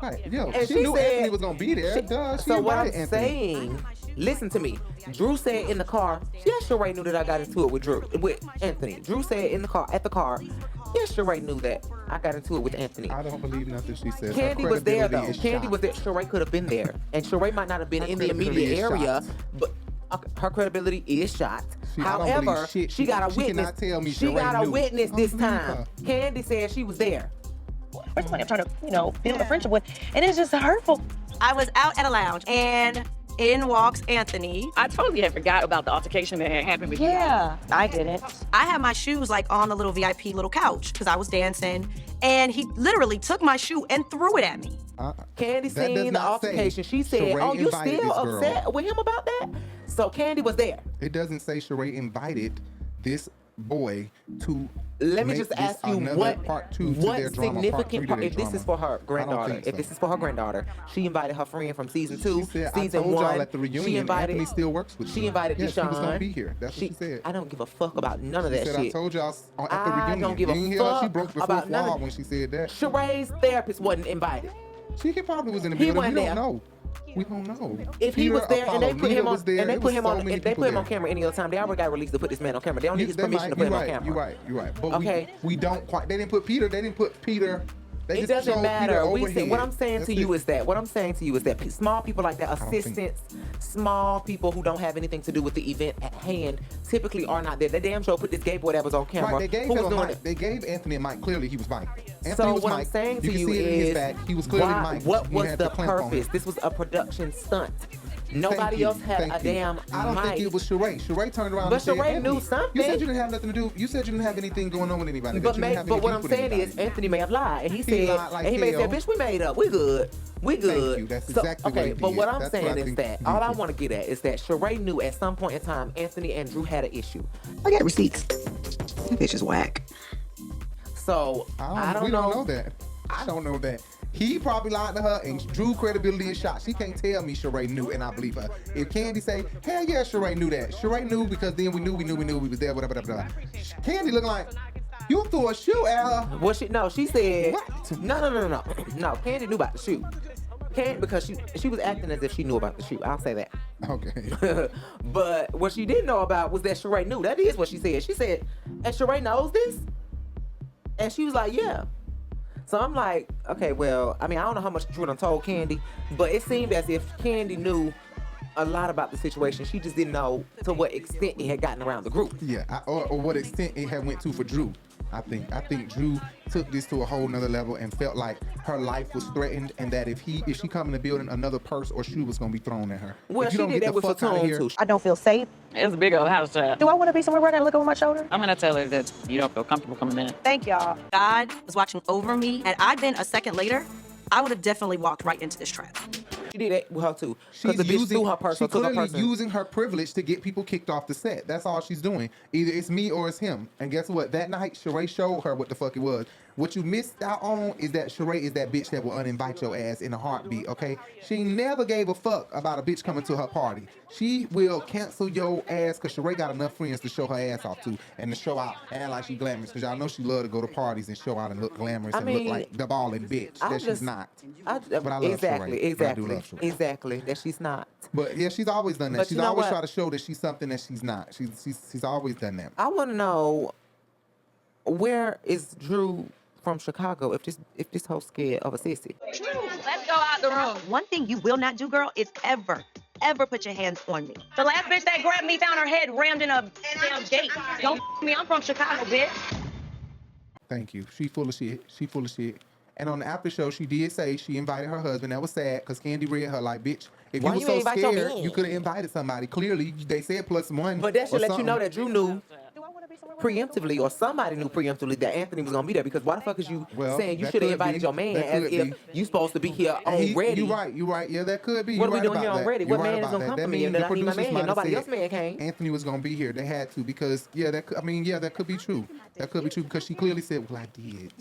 Speaker 8: Right. Yo,
Speaker 16: And
Speaker 8: she knew
Speaker 16: said,
Speaker 8: Anthony was gonna be there.
Speaker 16: So what I'm saying, listen to me. Drew said in the car, yes, Sheree knew that I got into it with Anthony. Drew said at the car, yes, Sheree knew that I got into it with Anthony.
Speaker 8: I don't believe nothing she said.
Speaker 16: Kandi was there though. Kandi was there. Sheree could have been there, and Sheree might not have been in the immediate area, but her credibility is shot. However, she got a witness. She got a witness this time. Kandi said she was there.
Speaker 10: First somebody I'm trying to, build a friendship with, and it's just hurtful. I was out at a lounge, and in walks Anthony.
Speaker 11: I totally had forgot about the altercation that had happened with you.
Speaker 10: Yeah, I didn't. I had my shoes like on the little VIP little couch because I was dancing, and he literally took my shoe and threw it at me.
Speaker 16: Kandi seen the altercation. She said, "Oh, you still upset with him about that?" So Kandi was there.
Speaker 8: It doesn't say Sheree invited this boy to.
Speaker 16: Let me
Speaker 8: make
Speaker 16: just
Speaker 8: this
Speaker 16: ask you
Speaker 8: another part two to their
Speaker 16: what
Speaker 8: drama,
Speaker 16: significant
Speaker 8: part
Speaker 16: part, if this is for her granddaughter,
Speaker 8: think
Speaker 16: if
Speaker 8: so.
Speaker 16: this is for her granddaughter, she invited her friend from season 2,
Speaker 8: She said,
Speaker 16: season
Speaker 8: I told
Speaker 16: 1.
Speaker 8: y'all at the reunion,
Speaker 16: she invited,
Speaker 8: Anthony still works with
Speaker 16: She
Speaker 8: you.
Speaker 16: invited
Speaker 8: Yeah,
Speaker 16: Deshaun.
Speaker 8: she was gonna be here. That's what she said.
Speaker 16: I don't give a fuck about none of
Speaker 8: She
Speaker 16: that
Speaker 8: said,
Speaker 16: shit.
Speaker 8: I told y'all at the
Speaker 16: I
Speaker 8: reunion.
Speaker 16: don't give
Speaker 8: You
Speaker 16: a
Speaker 8: didn't hear her? She
Speaker 16: fuck
Speaker 8: broke the
Speaker 16: about
Speaker 8: fourth
Speaker 16: none
Speaker 8: wall
Speaker 16: of
Speaker 8: when she said that.
Speaker 16: Sheree's therapist wasn't invited.
Speaker 8: She probably was in the
Speaker 16: He
Speaker 8: building. We
Speaker 16: wasn't
Speaker 8: don't
Speaker 16: there.
Speaker 8: know. We don't know.
Speaker 16: If he
Speaker 8: Peter,
Speaker 16: was there and they
Speaker 8: Apollo,
Speaker 16: put him
Speaker 8: Nita
Speaker 16: on,
Speaker 8: was there.
Speaker 16: and they
Speaker 8: It
Speaker 16: put
Speaker 8: was
Speaker 16: him
Speaker 8: so
Speaker 16: on,
Speaker 8: many
Speaker 16: if they
Speaker 8: people
Speaker 16: put him on
Speaker 8: there.
Speaker 16: camera any other time, they already got released to put this man on camera. They don't need his permission to put him on camera.
Speaker 8: You're right. But
Speaker 16: Okay.
Speaker 8: we don't quite. They didn't put Peter. They
Speaker 16: It
Speaker 8: just
Speaker 16: doesn't
Speaker 8: showed
Speaker 16: matter.
Speaker 8: Peter
Speaker 16: What
Speaker 8: overhead.
Speaker 16: I'm saying
Speaker 8: That's
Speaker 16: to
Speaker 8: it.
Speaker 16: you is that small people like that, assistants, small people who don't have anything to do with the event at hand, typically are not there. They damn sure put this gay boy that was on camera.
Speaker 8: Right, they gave
Speaker 16: Who
Speaker 8: him
Speaker 16: was
Speaker 8: a
Speaker 16: doing
Speaker 8: mic.
Speaker 16: it?
Speaker 8: They gave Anthony a mic. Clearly, he was Mike. Anthony
Speaker 16: So
Speaker 8: was
Speaker 16: what
Speaker 8: Mike.
Speaker 16: I'm saying to
Speaker 8: can
Speaker 16: you
Speaker 8: see it in his
Speaker 16: is,
Speaker 8: back. He was clearly Mike.
Speaker 16: what
Speaker 8: He
Speaker 16: was
Speaker 8: had
Speaker 16: the
Speaker 8: clamp on him.
Speaker 16: purpose? This was a production stunt. Nobody
Speaker 8: Thank
Speaker 16: else
Speaker 8: you,
Speaker 16: had
Speaker 8: thank
Speaker 16: a
Speaker 8: you.
Speaker 16: damn
Speaker 8: I don't
Speaker 16: mic.
Speaker 8: think it was Sheree. Sheree turned around
Speaker 16: But
Speaker 8: and said,
Speaker 16: Sheree knew
Speaker 8: Anthony,
Speaker 16: something.
Speaker 8: You said you didn't have nothing to do. You said you didn't have anything going on with anybody.
Speaker 16: But,
Speaker 8: that you didn't have any
Speaker 16: what
Speaker 8: beef
Speaker 16: I'm
Speaker 8: with
Speaker 16: saying
Speaker 8: anybody.
Speaker 16: is, Anthony may have lied, and he
Speaker 8: He
Speaker 16: said,
Speaker 8: lied like
Speaker 16: and he may have said,
Speaker 8: hell.
Speaker 16: "Bitch, we made up. We good. We good."
Speaker 8: Thank you. That's
Speaker 16: So,
Speaker 8: exactly what
Speaker 16: okay.
Speaker 8: he
Speaker 16: But
Speaker 8: did.
Speaker 16: what I'm
Speaker 8: That's
Speaker 16: saying
Speaker 8: what I
Speaker 16: is
Speaker 8: think
Speaker 16: that
Speaker 8: he
Speaker 16: all I
Speaker 8: did.
Speaker 16: want to get at is that Sheree knew at some point in time Anthony and Drew had an issue.
Speaker 2: I got receipts. That bitch is whack.
Speaker 16: So I don't
Speaker 8: we
Speaker 16: know.
Speaker 8: don't know that. I don't know that. He probably lied to her and Drew credibility is shot. She can't tell me Sheree knew and I believe her. If Kandi say, hell yeah, Sheree knew that. Sheree knew because then we knew we was there, whatever. Kandi looking like, you threw a shoe at her.
Speaker 16: Well, she said, no. No, Kandi knew about the shoe. Kandi, because she was acting as if she knew about the shoe. I'll say that.
Speaker 8: Okay.
Speaker 16: But what she didn't know about was that Sheree knew. That is what she said. She said, and Sheree knows this? And she was like, yeah. So I'm like, okay, well, I mean, I don't know how much Drew done told Kandi, but it seemed as if Kandi knew a lot about the situation. She just didn't know to what extent it had gotten around the group.
Speaker 8: Yeah, or what extent it had went to for Drew. I think Drew took this to a whole nother level and felt like her life was threatened and that if she come in the building, another purse or shoe was gonna be thrown at her.
Speaker 22: Well,
Speaker 8: if you
Speaker 22: she
Speaker 8: don't
Speaker 22: did
Speaker 8: get
Speaker 22: that
Speaker 8: the
Speaker 22: with
Speaker 8: fuck out of here,
Speaker 22: Fatone, too.
Speaker 10: I don't feel safe.
Speaker 22: It's a big old house chat.
Speaker 10: Do I want to be somewhere where I gotta look over my shoulder?
Speaker 22: I'm gonna tell her that you don't feel comfortable coming in.
Speaker 10: Thank y'all. God was watching over me. Had I been a second later, I would have definitely walked right into this trap.
Speaker 16: She did that with her too.
Speaker 8: She's
Speaker 16: Because the bitch threw her purse
Speaker 8: she's
Speaker 16: or took her
Speaker 8: clearly
Speaker 16: purse.
Speaker 8: using her privilege to get people kicked off the set. That's all she's doing. Either it's me or it's him. And guess what? That night, Sheree showed her what the fuck it was. What you missed out on is that Sheree is that bitch that will uninvite your ass in a heartbeat, okay? She never gave a fuck about a bitch coming to her party. She will cancel your ass because Sheree got enough friends to show her ass off to and to show out and like she glamorous because y'all know she love to go to parties and show out and look glamorous and look like the balling bitch that she's not. But I love Sheree. I do love Sheree.
Speaker 16: Exactly. That she's not.
Speaker 8: But yeah, she's always done that.
Speaker 16: But
Speaker 8: She's
Speaker 16: you know
Speaker 8: always
Speaker 16: what?
Speaker 8: tried to show that she's something that she's not. She's always done that.
Speaker 16: I want to know, where is Drew from Chicago if this whole scared of a sissy?
Speaker 10: Let's go out the room. One thing you will not do, girl, is ever put your hands on me. The last bitch that grabbed me found her head rammed in a damn gate. Don't me, I'm from Chicago, bitch.
Speaker 8: Thank you. She full of shit. She full of shit. And on the after show, she did say she invited her husband. That was sad because Kandi read her like, bitch, if
Speaker 16: Why
Speaker 8: you
Speaker 16: you
Speaker 8: were so
Speaker 16: ain't invite your
Speaker 8: scared,
Speaker 16: man?
Speaker 8: you could have invited somebody. Clearly, they said +1.
Speaker 16: But that should
Speaker 8: or
Speaker 16: let you know
Speaker 8: something.
Speaker 16: that Drew knew preemptively, or somebody knew preemptively, that Anthony was gonna be there. Because why the fuck is you saying you
Speaker 8: that
Speaker 16: should have
Speaker 8: could
Speaker 16: invited
Speaker 8: be.
Speaker 16: your man
Speaker 8: That
Speaker 16: as
Speaker 8: could
Speaker 16: if
Speaker 8: be.
Speaker 16: you supposed to be here
Speaker 8: And
Speaker 16: already?
Speaker 8: You right. Yeah, that could be.
Speaker 16: What
Speaker 8: You
Speaker 16: are we
Speaker 8: right
Speaker 16: doing here
Speaker 8: about that.
Speaker 16: already?
Speaker 8: You
Speaker 16: What
Speaker 8: right
Speaker 16: man is
Speaker 8: about
Speaker 16: gonna
Speaker 8: that.
Speaker 16: come
Speaker 8: That
Speaker 16: for me?
Speaker 8: means
Speaker 16: And
Speaker 8: the
Speaker 16: then I need my
Speaker 8: producers
Speaker 16: man
Speaker 8: might
Speaker 16: here.
Speaker 8: have
Speaker 16: Nobody
Speaker 8: said
Speaker 16: else man came.
Speaker 8: Anthony was gonna be here. They had to because that could be true. That could be true because she clearly said, "Well, I did."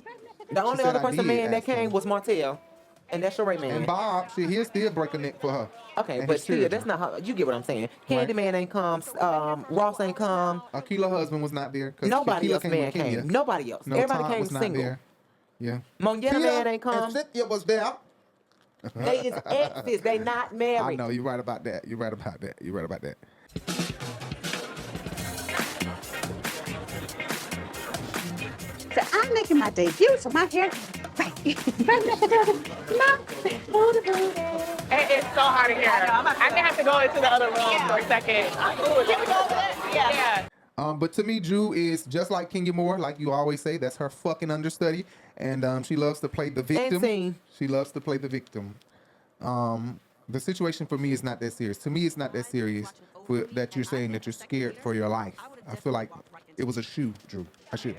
Speaker 16: The only
Speaker 8: said,
Speaker 16: other
Speaker 8: "I
Speaker 16: person
Speaker 8: did
Speaker 16: man that
Speaker 8: ask him."
Speaker 16: came was Marcille, and that's your right man.
Speaker 8: And Bob, he'll still break a neck for her.
Speaker 16: Okay,
Speaker 8: And
Speaker 16: but
Speaker 8: his
Speaker 16: still,
Speaker 8: children.
Speaker 16: that's not how you get what I'm saying. Candyman ain't come. Ross ain't come.
Speaker 8: Akila's husband was not there. 'Cause
Speaker 16: Nobody
Speaker 8: Akila
Speaker 16: else man
Speaker 8: with Kenya.
Speaker 16: came. Nobody else.
Speaker 8: No,
Speaker 16: Everybody
Speaker 8: Todd
Speaker 16: came
Speaker 8: was not
Speaker 16: single.
Speaker 8: there. Yeah.
Speaker 16: Mongetta man ain't come.
Speaker 8: And Cynthia was there.
Speaker 16: They is exes. They not married.
Speaker 8: I know you're right about that. You're right about that. You're right about that.
Speaker 13: So I'm making my debut, so my hair.
Speaker 22: It's so hard to hear. I'm gonna have to go into the other room for a second. I'm cool with it. Yeah.
Speaker 8: But to me, Drew is just like Kenya Moore, like you always say. That's her fucking understudy, and she loves to play the victim. She loves to play the victim. The situation for me is not that serious. To me, it's not that serious that you're saying that you're scared for your life. I feel like it was a shoe, Drew. A shoe.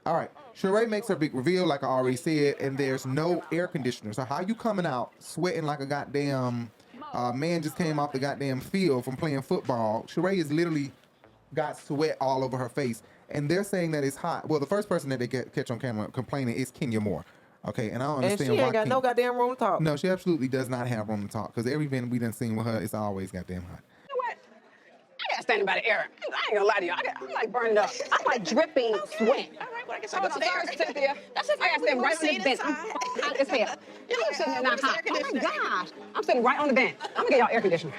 Speaker 8: All right. Sheree makes her big reveal, like I already said, and there's no air conditioner. So how you coming out sweating like a goddamn man just came off the goddamn field from playing football? Sheree is literally got sweat all over her face. And they're saying that it's hot. Well, the first person that they catch on camera complaining is Kenya Moore. Okay, and I don't
Speaker 16: And
Speaker 8: understand
Speaker 16: she
Speaker 8: why
Speaker 16: ain't got no goddamn room to talk.
Speaker 8: No, she absolutely does not have room to talk because every event we done seen with her, it's always goddamn hot.
Speaker 2: I got standing by the air. I ain't gonna lie to you. I'm like burned up. I'm like dripping sweat. All right, well, I guess I go to the air, Cynthia. That's it. I gotta stand right on this bench. I'm hot as hell. I'm sitting there not hot. Oh my gosh. I'm sitting right on the bench. I'm gonna get y'all air conditioner.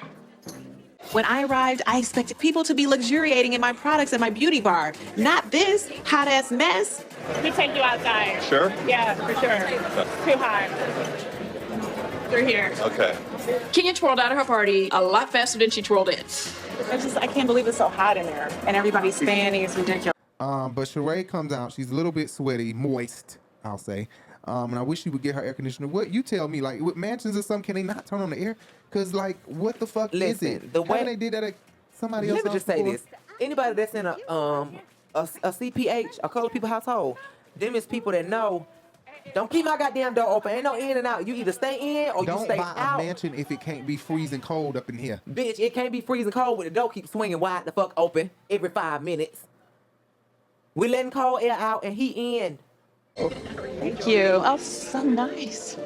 Speaker 3: When I arrived, I expected people to be luxuriating in my products and my beauty bar. Not this hot ass mess.
Speaker 15: Let me take you outside.
Speaker 18: Sure?
Speaker 15: Yeah, for sure. Too hot. Through here.
Speaker 18: Okay.
Speaker 1: Kenya twirled out of her party a lot faster than she twirled in.
Speaker 15: I can't believe it's so hot in there. And everybody's standing. It's ridiculous.
Speaker 8: But Sheree comes out. She's a little bit sweaty, moist, I'll say. And I wish she would get her air conditioner. What you tell me, like with mansions or something, can they not turn on the air? Cause like, what the fuck is it?
Speaker 16: The way
Speaker 8: How they did that at somebody else.
Speaker 16: Let me just say
Speaker 8: before?
Speaker 16: this: anybody that's in a CPH, a colored people household, them is people that know. Don't keep my goddamn door open. Ain't no in and out. You either stay in or you stay out.
Speaker 8: Don't buy a mansion if it can't be freezing cold up in here.
Speaker 16: Bitch, it can't be freezing cold when the door keeps swinging wide the fuck open every 5 minutes. We letting cold air out and he in.
Speaker 3: Thank you. Oh, so nice.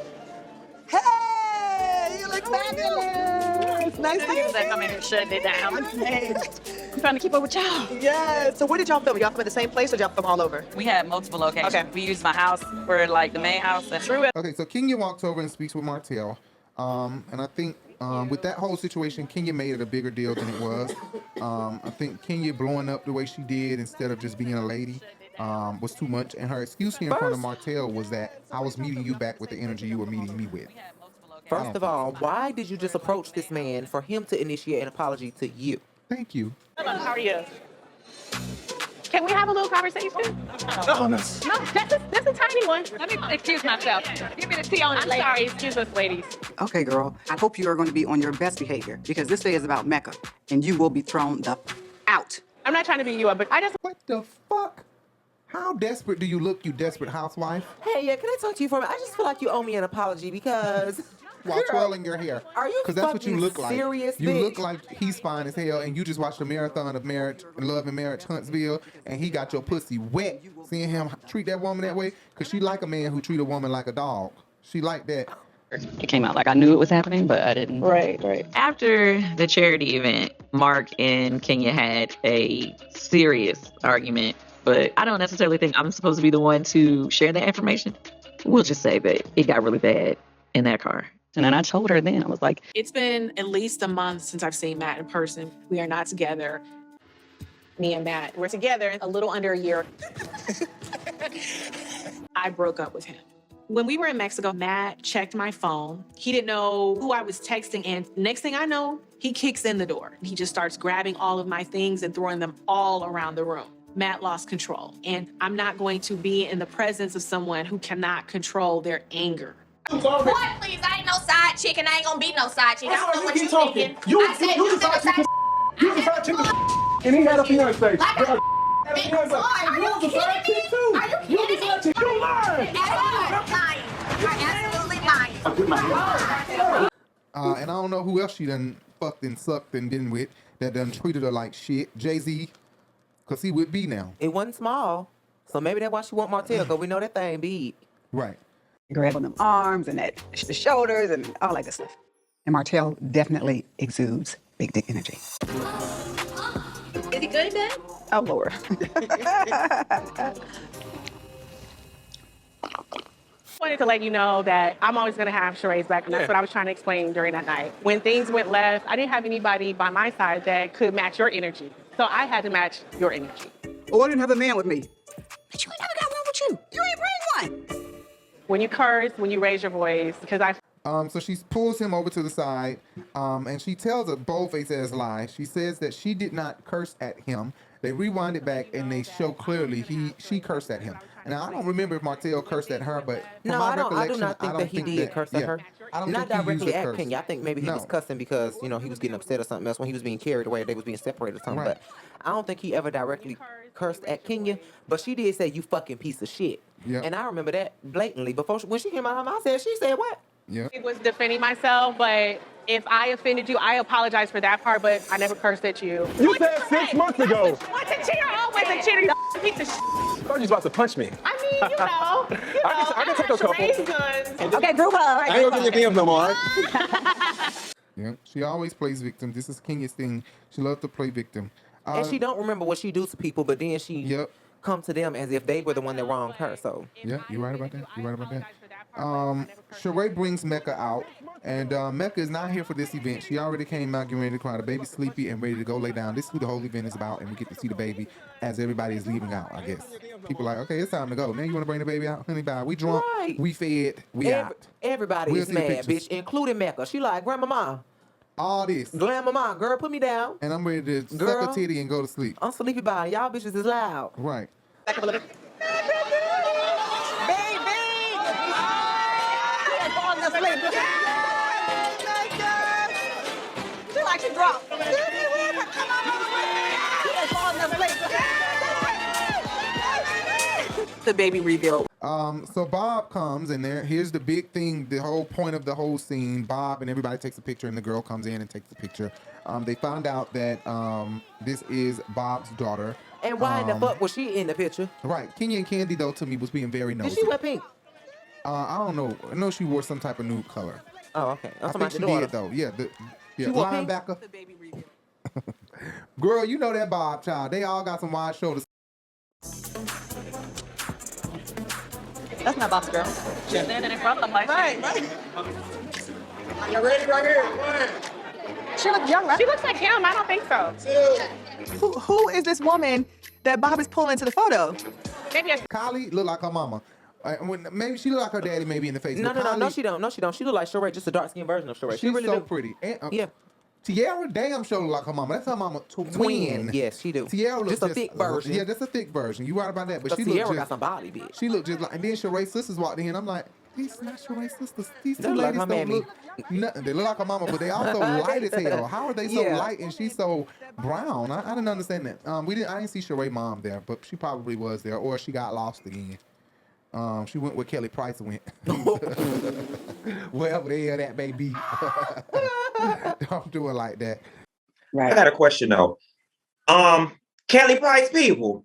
Speaker 2: Hey, you look fabulous. Nice to see you.
Speaker 1: Come in here shutting it down.
Speaker 3: I'm trying to keep up with y'all.
Speaker 2: Yes. So where did y'all film? Y'all film at the same place or y'all film all over?
Speaker 11: We had multiple locations.
Speaker 2: Okay.
Speaker 11: We used my house for like the main house and
Speaker 8: Okay, so Kenya walks over and speaks with Marcille. And I think with that whole situation, Kenya made it a bigger deal than it was. I think Kenya blowing up the way she did instead of just being a lady was too much. And her excuse here in front of Marcille was that I was meeting you back with the energy you were meeting me with.
Speaker 16: First of all, why did you just approach this man for him to initiate an apology to you?
Speaker 8: Thank you.
Speaker 15: Hello, how are you? Can we have a little conversation?
Speaker 8: No.
Speaker 15: No, just a tiny one. Let me excuse myself. Give me the tea on it. I'm sorry, excuse us, ladies.
Speaker 2: Okay, girl. I hope you are going to be on your best behavior because this day is about Mecca and you will be thrown the out.
Speaker 15: I'm not trying to beat you up, but I just...
Speaker 8: What the fuck? How desperate do you look, you desperate housewife?
Speaker 16: Hey, yeah, can I talk to you for a minute? I just feel like you owe me an apology because...
Speaker 8: While twirling your hair.
Speaker 16: Are you
Speaker 8: Because that's what you look like.
Speaker 16: serious,
Speaker 8: You
Speaker 16: bitch?
Speaker 8: look like he's fine as hell, and you just watched a marathon of Marriage, Love and Marriage, Huntsville, and he got your pussy wet. Seeing him treat that woman that way, because she like a man who treat a woman like a dog. She like that.
Speaker 11: it came out like I knew it was happening, but I didn't.
Speaker 15: Right.
Speaker 11: After the charity event, Mark and Kenya had a serious argument, but I don't necessarily think I'm supposed to be the one to share that information. We'll just say that it got really bad in that car. And then I told her then, I was like,
Speaker 3: It's been at least a month since I've seen Matt in person. We are not together. Me and Matt, we're together a little under a year. I broke up with him. When we were in Mexico, Matt checked my phone. He didn't know who I was texting, and next thing I know, he kicks in the door. He just starts grabbing all of my things and throwing them all around the room. Matt lost control, and I'm not going to be in the presence of someone who cannot control their anger.
Speaker 20: Boy, please, I ain't no side chick and I ain't gonna be no side chick. I don't know what you thinking.
Speaker 18: You
Speaker 20: I said you
Speaker 18: the side chick. You the side chick. And he had a fiance.
Speaker 20: Like a you was a side chick too. Are you kidding me?
Speaker 18: You lying.
Speaker 20: You're absolutely lying.
Speaker 8: And I don't know who else she done fucked and sucked and been with that done treated her like shit. Jay-Z, because he would be now.
Speaker 16: It wasn't small. So maybe that's why she want Marcille, because we know that thing big.
Speaker 8: Right.
Speaker 2: Grabbing them arms and that the shoulders and all that good stuff. And Marcille definitely exudes big dick energy.
Speaker 20: Is he good at that?
Speaker 2: Oh, Lord.
Speaker 15: Wanted to let you know that I'm always going to have Sheree's back, and that's what I was trying to explain during that night. When things went left, I didn't have anybody by my side that could match your energy. So I had to match your energy.
Speaker 2: Well, I didn't have a man with me. But you ain't never got one with you. You ain't bring one.
Speaker 15: When you curse, when you raise your voice, because I...
Speaker 8: So she pulls him over to the side, and she tells a bold-faced ass lie. She says that she did not curse at him. They rewind it back, and they show clearly she cursed at him. Now, I don't remember if Marcille cursed at her, but from
Speaker 16: No,
Speaker 8: my
Speaker 16: I do
Speaker 8: recollection,
Speaker 16: not think that he did curse at her.
Speaker 8: I don't
Speaker 16: Not
Speaker 8: think he used
Speaker 16: directly
Speaker 8: a
Speaker 16: at
Speaker 8: curse.
Speaker 16: Kenya. I think maybe he was cussing because, he was getting upset or something else when he was being carried away. They was being separated or something.
Speaker 8: Right.
Speaker 16: But I don't think he ever directly cursed at Kenya. But she did say, "You fucking piece of shit."
Speaker 8: Yeah.
Speaker 16: And I remember that blatantly. Before when she came out of her mouth, she said what?
Speaker 8: Yeah.
Speaker 15: I was defending myself, but If I offended you, I apologize for that part, but I never cursed at you.
Speaker 18: You said 6 months ago.
Speaker 15: Once a cheater, always a cheater, you piece of shit.
Speaker 18: I thought you was about to punch me.
Speaker 15: I mean, you know.
Speaker 18: I can take a couple.
Speaker 15: Okay, group hug.
Speaker 18: I ain't gonna give you DMs no more. All right?
Speaker 8: Yeah, she always plays victim. This is Kenya's thing. She loves to play victim.
Speaker 16: And she don't remember what she do to people, but then she come to them as if they were the one that wronged her. So
Speaker 8: yeah, you're right about that. You're right about that. Sheree brings Mecca out, and Mecca is not here for this event. She already came out getting ready to cry. The baby's sleepy and ready to go lay down. This is who the whole event is about, and we get to see the baby as everybody is leaving out, I guess. People are like, okay, it's time to go. Now you want to bring the baby out? Honey, bye. We drunk, we fed, we out.
Speaker 16: Everybody
Speaker 8: We'll
Speaker 16: is
Speaker 8: see the
Speaker 16: mad,
Speaker 8: pictures.
Speaker 16: bitch, including Mecca. She like, Grandmama.
Speaker 8: All this.
Speaker 16: Grandmama, girl, put me down.
Speaker 8: And I'm ready to suck a titty and go to sleep.
Speaker 16: I'm sleepy by y'all bitches is loud.
Speaker 8: Right.
Speaker 2: She like she dropped.
Speaker 1: The baby reveal.
Speaker 8: So Bob comes and here's the big thing, the whole point of the whole scene. Bob and everybody takes a picture and the girl comes in and takes the picture. They found out that this is Bob's daughter.
Speaker 16: And why in the fuck was she in the picture?
Speaker 8: Right. Kenya and Kandi, though, to me, was being very nosy.
Speaker 16: Did she wear pink?
Speaker 8: I don't know. I know she wore some type of nude color.
Speaker 16: Oh, okay.
Speaker 8: I think she did, though. Yeah.
Speaker 16: She wore pink?
Speaker 8: Linebacker. Girl, you know that Bob child. They all got some wide shoulders.
Speaker 11: That's not Bob's girl. She's standing in front of him like,
Speaker 7: Right. You ready right here? One.
Speaker 15: She looks young, right? She looks like him. I don't think so.
Speaker 2: Who is this woman that Bob is pulling into the photo?
Speaker 15: Maybe
Speaker 8: Kylie look like her mama. Maybe she look like her daddy, maybe in the face.
Speaker 16: No,
Speaker 8: but
Speaker 16: no,
Speaker 8: Kylie,
Speaker 16: she don't. She look like Sheree, just a dark skinned version of Sheree.
Speaker 8: She's
Speaker 16: really
Speaker 8: so
Speaker 16: do.
Speaker 8: pretty. And,
Speaker 16: Yeah.
Speaker 8: Tiara damn sure look like her mama. That's her mama twin.
Speaker 16: Yes, she do.
Speaker 8: Tiara looks
Speaker 16: Just a thick version.
Speaker 8: Yeah, that's a thick version. You right about that. But she
Speaker 16: Tiara
Speaker 8: look
Speaker 16: got
Speaker 8: just,
Speaker 16: some body, bitch.
Speaker 8: She looked just like. And then Sheree's sisters walked in. I'm like, these not Sheree's sisters. These
Speaker 16: They
Speaker 8: two
Speaker 16: look like
Speaker 8: ladies
Speaker 16: her
Speaker 8: don't
Speaker 16: mammy.
Speaker 8: look nothing. They look like her mama, but they also light as hell. How are they so
Speaker 16: Yeah.
Speaker 8: light and she's so brown? I didn't understand that. I didn't see Sheree mom there, but she probably was there, or she got lost again. She went where Kelly Price went. Wherever the hell that may be. Don't do it like that.
Speaker 12: I got a question though. Kelly Price people,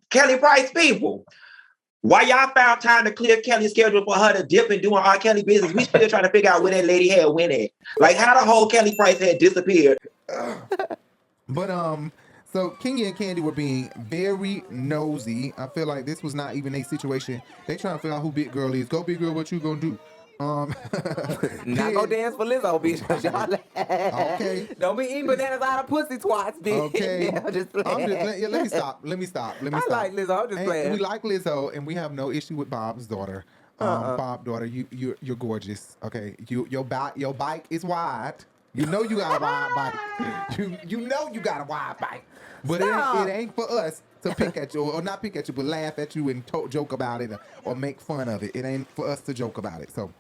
Speaker 12: why y'all found time to clear Kelly's schedule for her to dip and doing R. Kelly business? We still trying to figure out where that lady had went at. Like how the whole Kelly Price had disappeared.
Speaker 8: But so Kenya and Kandi were being very nosy. I feel like this was not even a situation. They trying to figure out who Big Girl is. Go Big Girl, what you gonna do?
Speaker 16: Not go dance for Lizzo, bitch. 'Cause y'all
Speaker 8: Okay.
Speaker 16: Don't be eating bananas out of pussy twice, bitch.
Speaker 8: Okay.
Speaker 16: Yeah, I'm just playing.
Speaker 8: Let me stop. Let me stop.
Speaker 16: I like Lizzo. I'm just playing.
Speaker 8: We like Lizzo, and we have no issue with Bob's daughter. Bob daughter, you're gorgeous. Okay, your bike is wide. You know you got a wide bike. You know you got a wide bike. But it ain't for us to pick at you, or not pick at you, but laugh at you and joke about it, or make fun of it. It ain't for us to joke about it. So,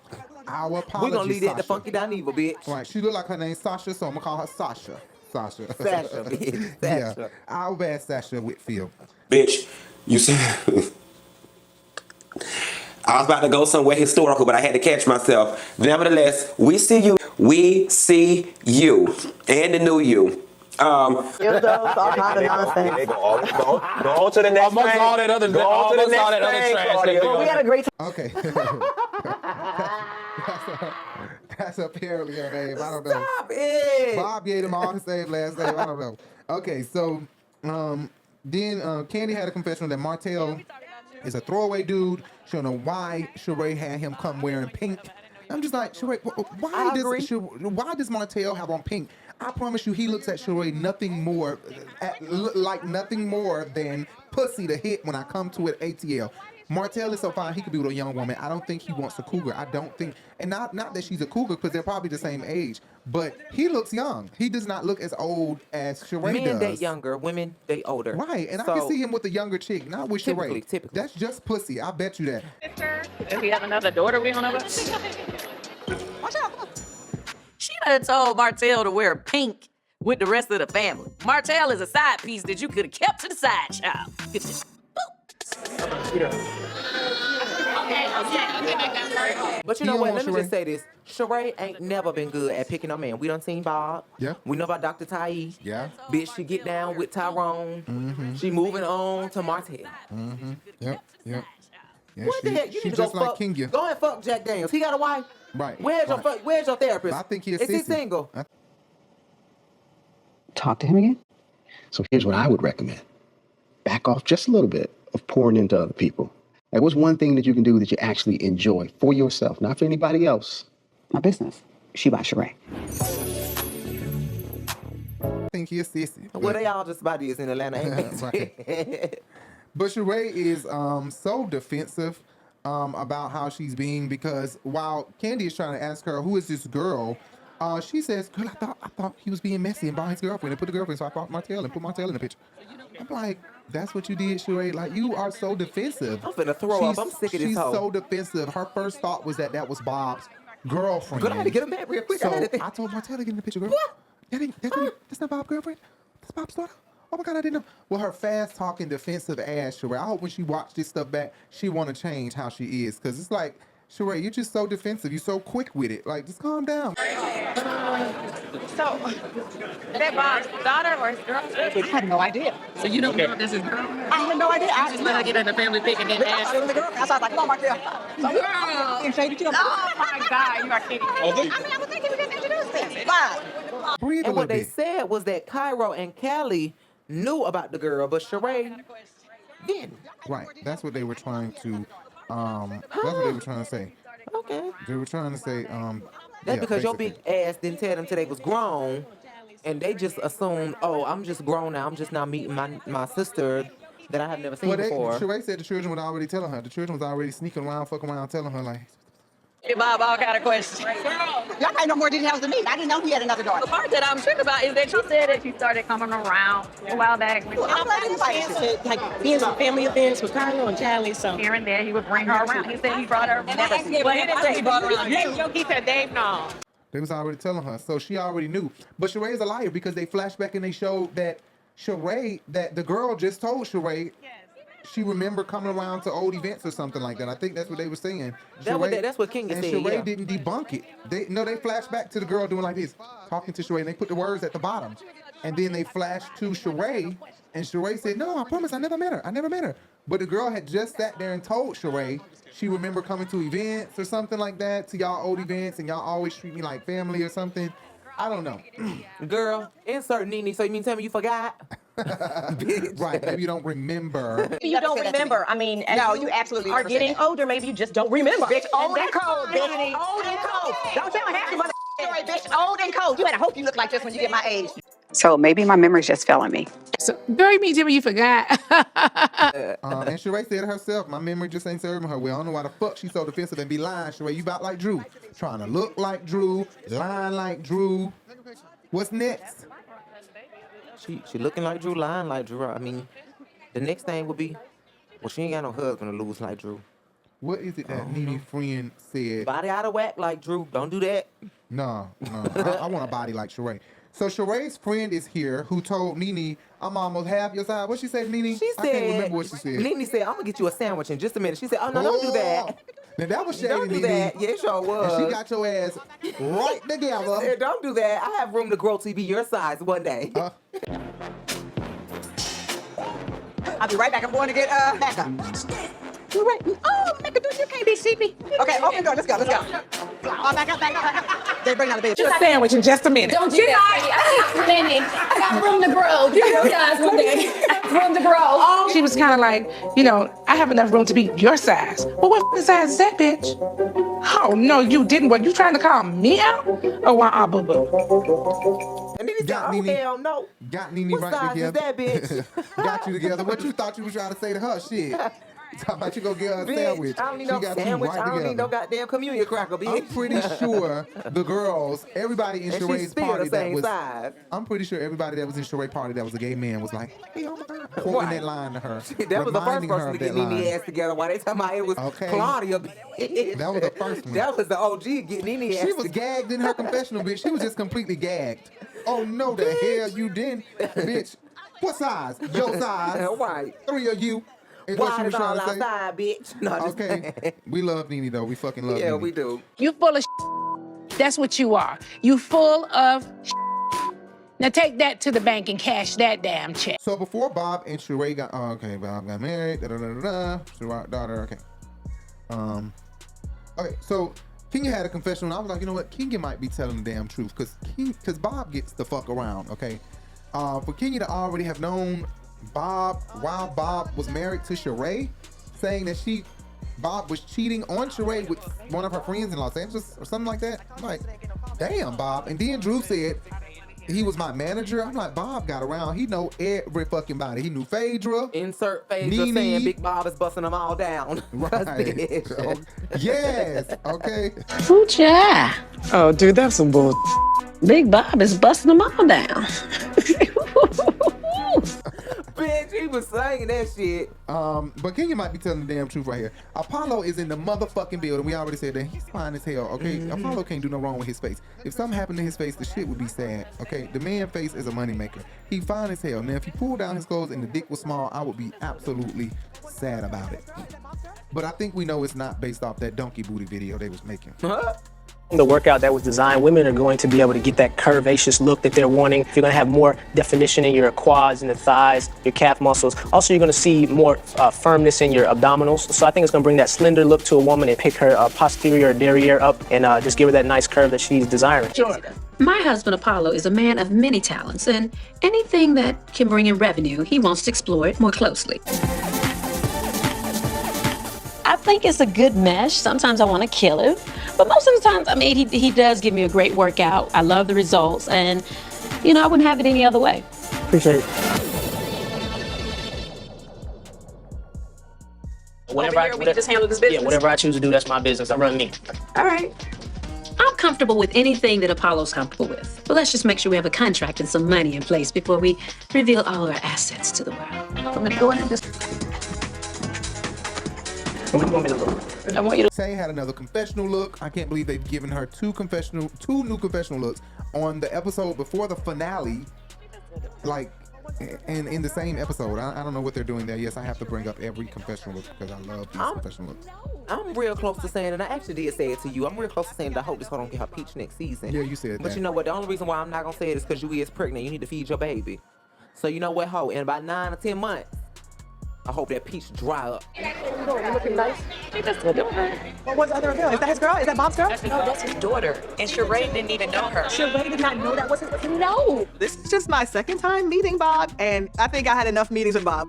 Speaker 8: our apologies.
Speaker 16: We're gonna leave that to
Speaker 8: Sasha.
Speaker 16: Funky Dineva, bitch.
Speaker 8: Right, she look like her name's Sasha, so I'm gonna call her Sasha.
Speaker 16: Sasha, bitch.
Speaker 8: Yeah,
Speaker 16: Sasha.
Speaker 8: our bad Sasha Whitfield.
Speaker 12: Bitch, you see. I was about to go somewhere historical, but I had to catch myself. Nevertheless, we see you. We see you and the new you.
Speaker 10: All kind of nonsense.
Speaker 18: Go on to the next thing. All that other, go on to the next thing, Claudia.
Speaker 10: We had a great time.
Speaker 8: Okay. That's apparently her name. I don't know.
Speaker 16: Stop it.
Speaker 8: Bob gave him all his same last name. I don't know. Okay, so then Kandi had a confession that Marcille is a throwaway dude. She don't know why Sheree had him come wearing pink. I'm just like, Sheree, why does Marcille have on pink? I promise you, he looks at Sheree nothing more than pussy to hit when I come to it ATL. Marcille is so fine, he could be with a young woman. I don't think he wants a cougar. I don't think, and not that she's a cougar, because they're probably the same age, but he looks young. He does not look as old as Sheree does.
Speaker 16: Men date younger, women date older.
Speaker 8: Right, and
Speaker 16: So,
Speaker 8: I can see him with a younger chick, not with Sheree.
Speaker 16: Typically.
Speaker 8: That's just pussy, I bet you that.
Speaker 11: If he have another daughter we don't know about.
Speaker 2: Watch out.
Speaker 11: She done told Marcille to wear pink with the rest of the family. Marcille is a side piece that you could have kept to the side, child. Get this.
Speaker 16: But you know what? Let me just say this. Sheree ain't never been good at picking a man. We done seen Bob.
Speaker 8: Yeah.
Speaker 16: We know about Dr. Tai.
Speaker 8: Yeah.
Speaker 16: Bitch, she get down with Tyrone. She moving on to Marcille.
Speaker 8: Yep. Yeah,
Speaker 16: What the heck? You
Speaker 8: she
Speaker 16: need to
Speaker 8: just
Speaker 16: go
Speaker 8: like
Speaker 16: fuck.
Speaker 8: Kenya.
Speaker 16: Go and fuck Jack Daniels. He got a wife.
Speaker 8: Right.
Speaker 16: Where's your therapist?
Speaker 8: I think he's
Speaker 16: Is he single?
Speaker 2: Talk to him again?
Speaker 4: So here's what I would recommend. Back off just a little bit of pouring into other people. Like, what's one thing that you can do that you actually enjoy for yourself, not for anybody else?
Speaker 2: My business. She by Sheree.
Speaker 8: I think he's sissy.
Speaker 16: Well, they all just about this in Atlanta, ain't they?
Speaker 8: Right. But Sheree is so defensive about how she's being, because while Kandi is trying to ask her, who is this girl? She says, girl, I thought he was being messy and brought his girlfriend and put the girlfriend, so I brought Marcille and put Marcille in the picture. I'm like, that's what you did, Sheree? Like, you are so defensive.
Speaker 16: I'm finna throw up. I'm sick of this hoe.
Speaker 8: She's so defensive. Her first thought was that was Bob's girlfriend.
Speaker 16: Good, I had to get him back real quick.
Speaker 8: So I told Marcille to get in the picture, girl. What? That's not Bob's girlfriend? That's Bob's daughter? Oh my God, I didn't know. Well, her fast-talking, defensive ass, Sheree. I hope when she watched this stuff back, she want to change how she is. Because it's like, Sheree, you're just so defensive. You're so quick with it. Like, just calm down.
Speaker 11: So, is that Bob's daughter or his girl?
Speaker 2: I had no idea.
Speaker 11: So you don't know if this is girl?
Speaker 2: I had no idea.
Speaker 11: I just let her get in the family pic and then ask.
Speaker 2: It was a girl. I was like, come on, Marcille.
Speaker 11: Girl! Oh my God, you are kidding me.
Speaker 2: I mean, I was thinking we didn't introduce this. Bye.
Speaker 8: Breathe
Speaker 16: And what they said was that Cairo and Callie knew about the girl, but Sheree didn't.
Speaker 8: Right. That's what they were trying to, that's what they were trying to say.
Speaker 16: Okay.
Speaker 8: They were trying to say,
Speaker 16: That's
Speaker 8: yeah,
Speaker 16: because your
Speaker 8: basically.
Speaker 16: big ass didn't tell them till they was grown, and they just assumed, oh, I'm just grown now. I'm just now meeting my sister that I have never seen before.
Speaker 8: Sheree said the children were already telling her. The children was already sneaking around, fucking around, telling her, like,
Speaker 11: Hey, Bob, all kind of questions.
Speaker 2: Y'all might know more details than me. I didn't know he had another daughter.
Speaker 11: The part that I'm shook about is that you said that you started coming around a while back.
Speaker 2: I'm glad anybody said,
Speaker 19: like being some family events with Cairo and Callie, so
Speaker 11: here and there he would bring her around. He said he brought her. Never seen. But he didn't say he brought her around.
Speaker 15: He said they've known.
Speaker 8: they was already telling her. So she already knew. But Sheree is a liar because they flashed back and they showed that Sheree, that the girl just told Sheree, she remembered coming around to old events or something like that. I think that's what they were saying.
Speaker 16: That's what King
Speaker 8: and
Speaker 16: said.
Speaker 8: Sheree
Speaker 16: Yeah.
Speaker 8: didn't debunk it. They flashed back to the girl doing like this, talking to Sheree, and they put the words at the bottom. And then they flashed to Sheree, and Sheree said, no, I promise, I never met her. But the girl had just sat there and told Sheree she remembered coming to events or something like that, to y'all old events, and y'all always treat me like family or something. I don't know.
Speaker 16: Girl, insert Nene, so you mean tell me you forgot?
Speaker 8: Right, maybe you don't remember.
Speaker 19: maybe you don't remember. I mean, as
Speaker 2: No, you absolutely
Speaker 19: are
Speaker 2: never said
Speaker 19: getting
Speaker 2: that.
Speaker 19: older, maybe you just don't remember.
Speaker 2: Bitch, old and
Speaker 19: that's
Speaker 2: cold,
Speaker 19: fine,
Speaker 2: bitch.
Speaker 19: honey.
Speaker 2: Old and cold. Don't tell half the mother story, bitch. Old and cold. You better hope you look like this when you get my age. So maybe my memory's just failing me.
Speaker 7: So, girl, you mean tell me you forgot?
Speaker 8: And Sheree said it herself, my memory just ain't serving her well. I don't know why the fuck she's so defensive and be lying, Sheree. You about like Drew. Trying to look like Drew, lying like Drew. What's next?
Speaker 16: She looking like Drew, lying like Drew. I mean, the next thing would be, well, she ain't got no husband to lose like Drew.
Speaker 8: What is it that Nene friend said?
Speaker 16: Body out of whack like Drew. Don't do that.
Speaker 8: No. I want a body like Sheree. So Sheree's friend is here who told Nene, I'm almost half your size. What she said, Nene?
Speaker 16: She
Speaker 8: I can't
Speaker 16: said,
Speaker 8: remember what she said.
Speaker 16: Nene said, I'm gonna get you a sandwich in just a minute. She said, oh no, don't do that.
Speaker 8: Now that was shady,
Speaker 16: Don't do
Speaker 8: Nene.
Speaker 16: that. Yeah, it sure was.
Speaker 8: And she got your ass right together.
Speaker 16: Yeah, don't do that. I have room to grow to be your size one day.
Speaker 2: I'll be right back. I'm going to get Mecca. You right? Oh, Mecca, you can't be sleepy. Okay, open the door. Let's go. Oh, back up. They bring out the baby.
Speaker 7: Just a sandwich in just a minute.
Speaker 19: Don't you not? Nene, I got room to grow. You guys one day. Room to grow.
Speaker 7: She was kind of like, I have enough room to be your size. Well, what f***ing size is that, bitch? Oh, no, you didn't. What, you trying to call me out? Oh, boo-boo.
Speaker 16: And then he said, oh, hell no.
Speaker 8: Got Nene
Speaker 16: What
Speaker 8: right
Speaker 16: size
Speaker 8: together.
Speaker 16: is that, bitch?
Speaker 8: Got you together. What you thought you was trying to say to her? Shit. Talking about you gonna get her a sandwich.
Speaker 16: I don't need
Speaker 8: She
Speaker 16: no
Speaker 8: got you
Speaker 16: sandwich.
Speaker 8: right
Speaker 16: I don't need no
Speaker 8: together.
Speaker 16: goddamn communion cracker, bitch.
Speaker 8: I'm pretty sure the girls, everybody in
Speaker 16: And she's
Speaker 8: Sheree's
Speaker 16: still
Speaker 8: party
Speaker 16: the
Speaker 8: that
Speaker 16: same
Speaker 8: was,
Speaker 16: size.
Speaker 8: I'm pretty sure everybody that was in Sheree's party that was a gay man was like, hey, oh my God, quoting that line to her.
Speaker 16: That was the first
Speaker 8: reminding her
Speaker 16: person
Speaker 8: of
Speaker 16: to get
Speaker 8: that
Speaker 16: Nene
Speaker 8: line.
Speaker 16: ass together. While they talking about it was
Speaker 8: Okay.
Speaker 16: Claudia, bitch.
Speaker 8: That was the first one.
Speaker 16: That was the OG get Nene ass
Speaker 8: She was
Speaker 16: together.
Speaker 8: gagged in her confessional, bitch. She was just completely gagged. Oh, no, the hell you didn't. Bitch, what size? Your size.
Speaker 16: Right.
Speaker 8: 3 of you. Is what
Speaker 16: Why
Speaker 8: she was
Speaker 16: is all
Speaker 8: trying to say?
Speaker 16: outside, bitch? No, just
Speaker 8: Okay. We love Nene though. We fucking love Nene.
Speaker 16: Yeah, we do.
Speaker 7: You full of That's what you are. You full of Now take that to the bank and cash that damn check.
Speaker 8: So before Bob and Sheree got, Bob got married, Sheree daughter, okay. Okay, so Kenya had a confession. I was like, you know what? Kenya might be telling the damn truth because Bob gets the fuck around, okay? For Kenya to already have known Bob while Bob was married to Sheree, saying that Bob was cheating on Sheree with one of her friends in Los Angeles or something like that. I'm like, damn, Bob. And then Drew said he was my manager. I'm like, Bob got around. He know every fucking body. He knew Phaedra.
Speaker 16: Insert Phaedra
Speaker 8: Nene.
Speaker 16: saying Big Bob is busting them all down.
Speaker 8: Right. Yes. Okay.
Speaker 19: Ooh, child. Oh, dude, that's some bull. Big Bob is busting them all down.
Speaker 16: Bitch, he was saying that shit.
Speaker 8: But Kenya might be telling the damn truth right here. Apollo is in the motherfucking building. We already said that. He's fine as hell, okay? Apollo can't do no wrong with his face. If something happened to his face, the shit would be sad, okay? The man face is a moneymaker. He fine as hell. Now, if he pulled down his clothes and the dick was small, I would be absolutely sad about it. But I think we know it's not based off that donkey booty video they was making.
Speaker 17: The workout that was designed, women are going to be able to get that curvaceous look that they're wanting. You're going to have more definition in your quads and the thighs, your calf muscles. Also, you're going to see more firmness in your abdominals. So I think it's going to bring that slender look to a woman and pick her posterior derriere up and just give her that nice curve that she's desiring.
Speaker 19: Sure. My husband, Apollo, is a man of many talents, and anything that can bring in revenue, he wants to explore it more closely. I think it's a good mesh. Sometimes I want to kill him, but most of the times, I mean, he does give me a great workout. I love the results, and, you know, I wouldn't have it any other way.
Speaker 17: Appreciate it.
Speaker 19: Just handle this business.
Speaker 17: Yeah, whatever I choose to do, that's my business. I run me.
Speaker 19: All right. I'm comfortable with anything that Apollo's comfortable with. But let's just make sure we have a contract and some money in place before we reveal all our assets to the world. I'm going to go in and just...
Speaker 17: I want you to
Speaker 8: Tay had another confessional look. I can't believe they've given her two new confessional looks on the episode before the finale. Like, and in the same episode. I don't know what they're doing there. Yes, I have to bring up every confessional look because I love these confessional looks.
Speaker 16: I'm real close to saying, and I actually did say it to you, I'm real close to saying that I hope this hoe don't get her peach next season.
Speaker 8: Yeah, you said that.
Speaker 16: But you know what? The only reason why I'm not going to say it is because you is pregnant. You need to feed your baby. So you know what, hoe? In about 9 or 10 months, I hope that peach dry up.
Speaker 11: You looking nice? That's good. What's the other girl? Is that his girl? Is that Bob's girl? No, that's his daughter. And Sheree didn't even know her. Sheree did not know that was his. No.
Speaker 1: This is just my second time meeting Bob, and I think I had enough meetings with Bob.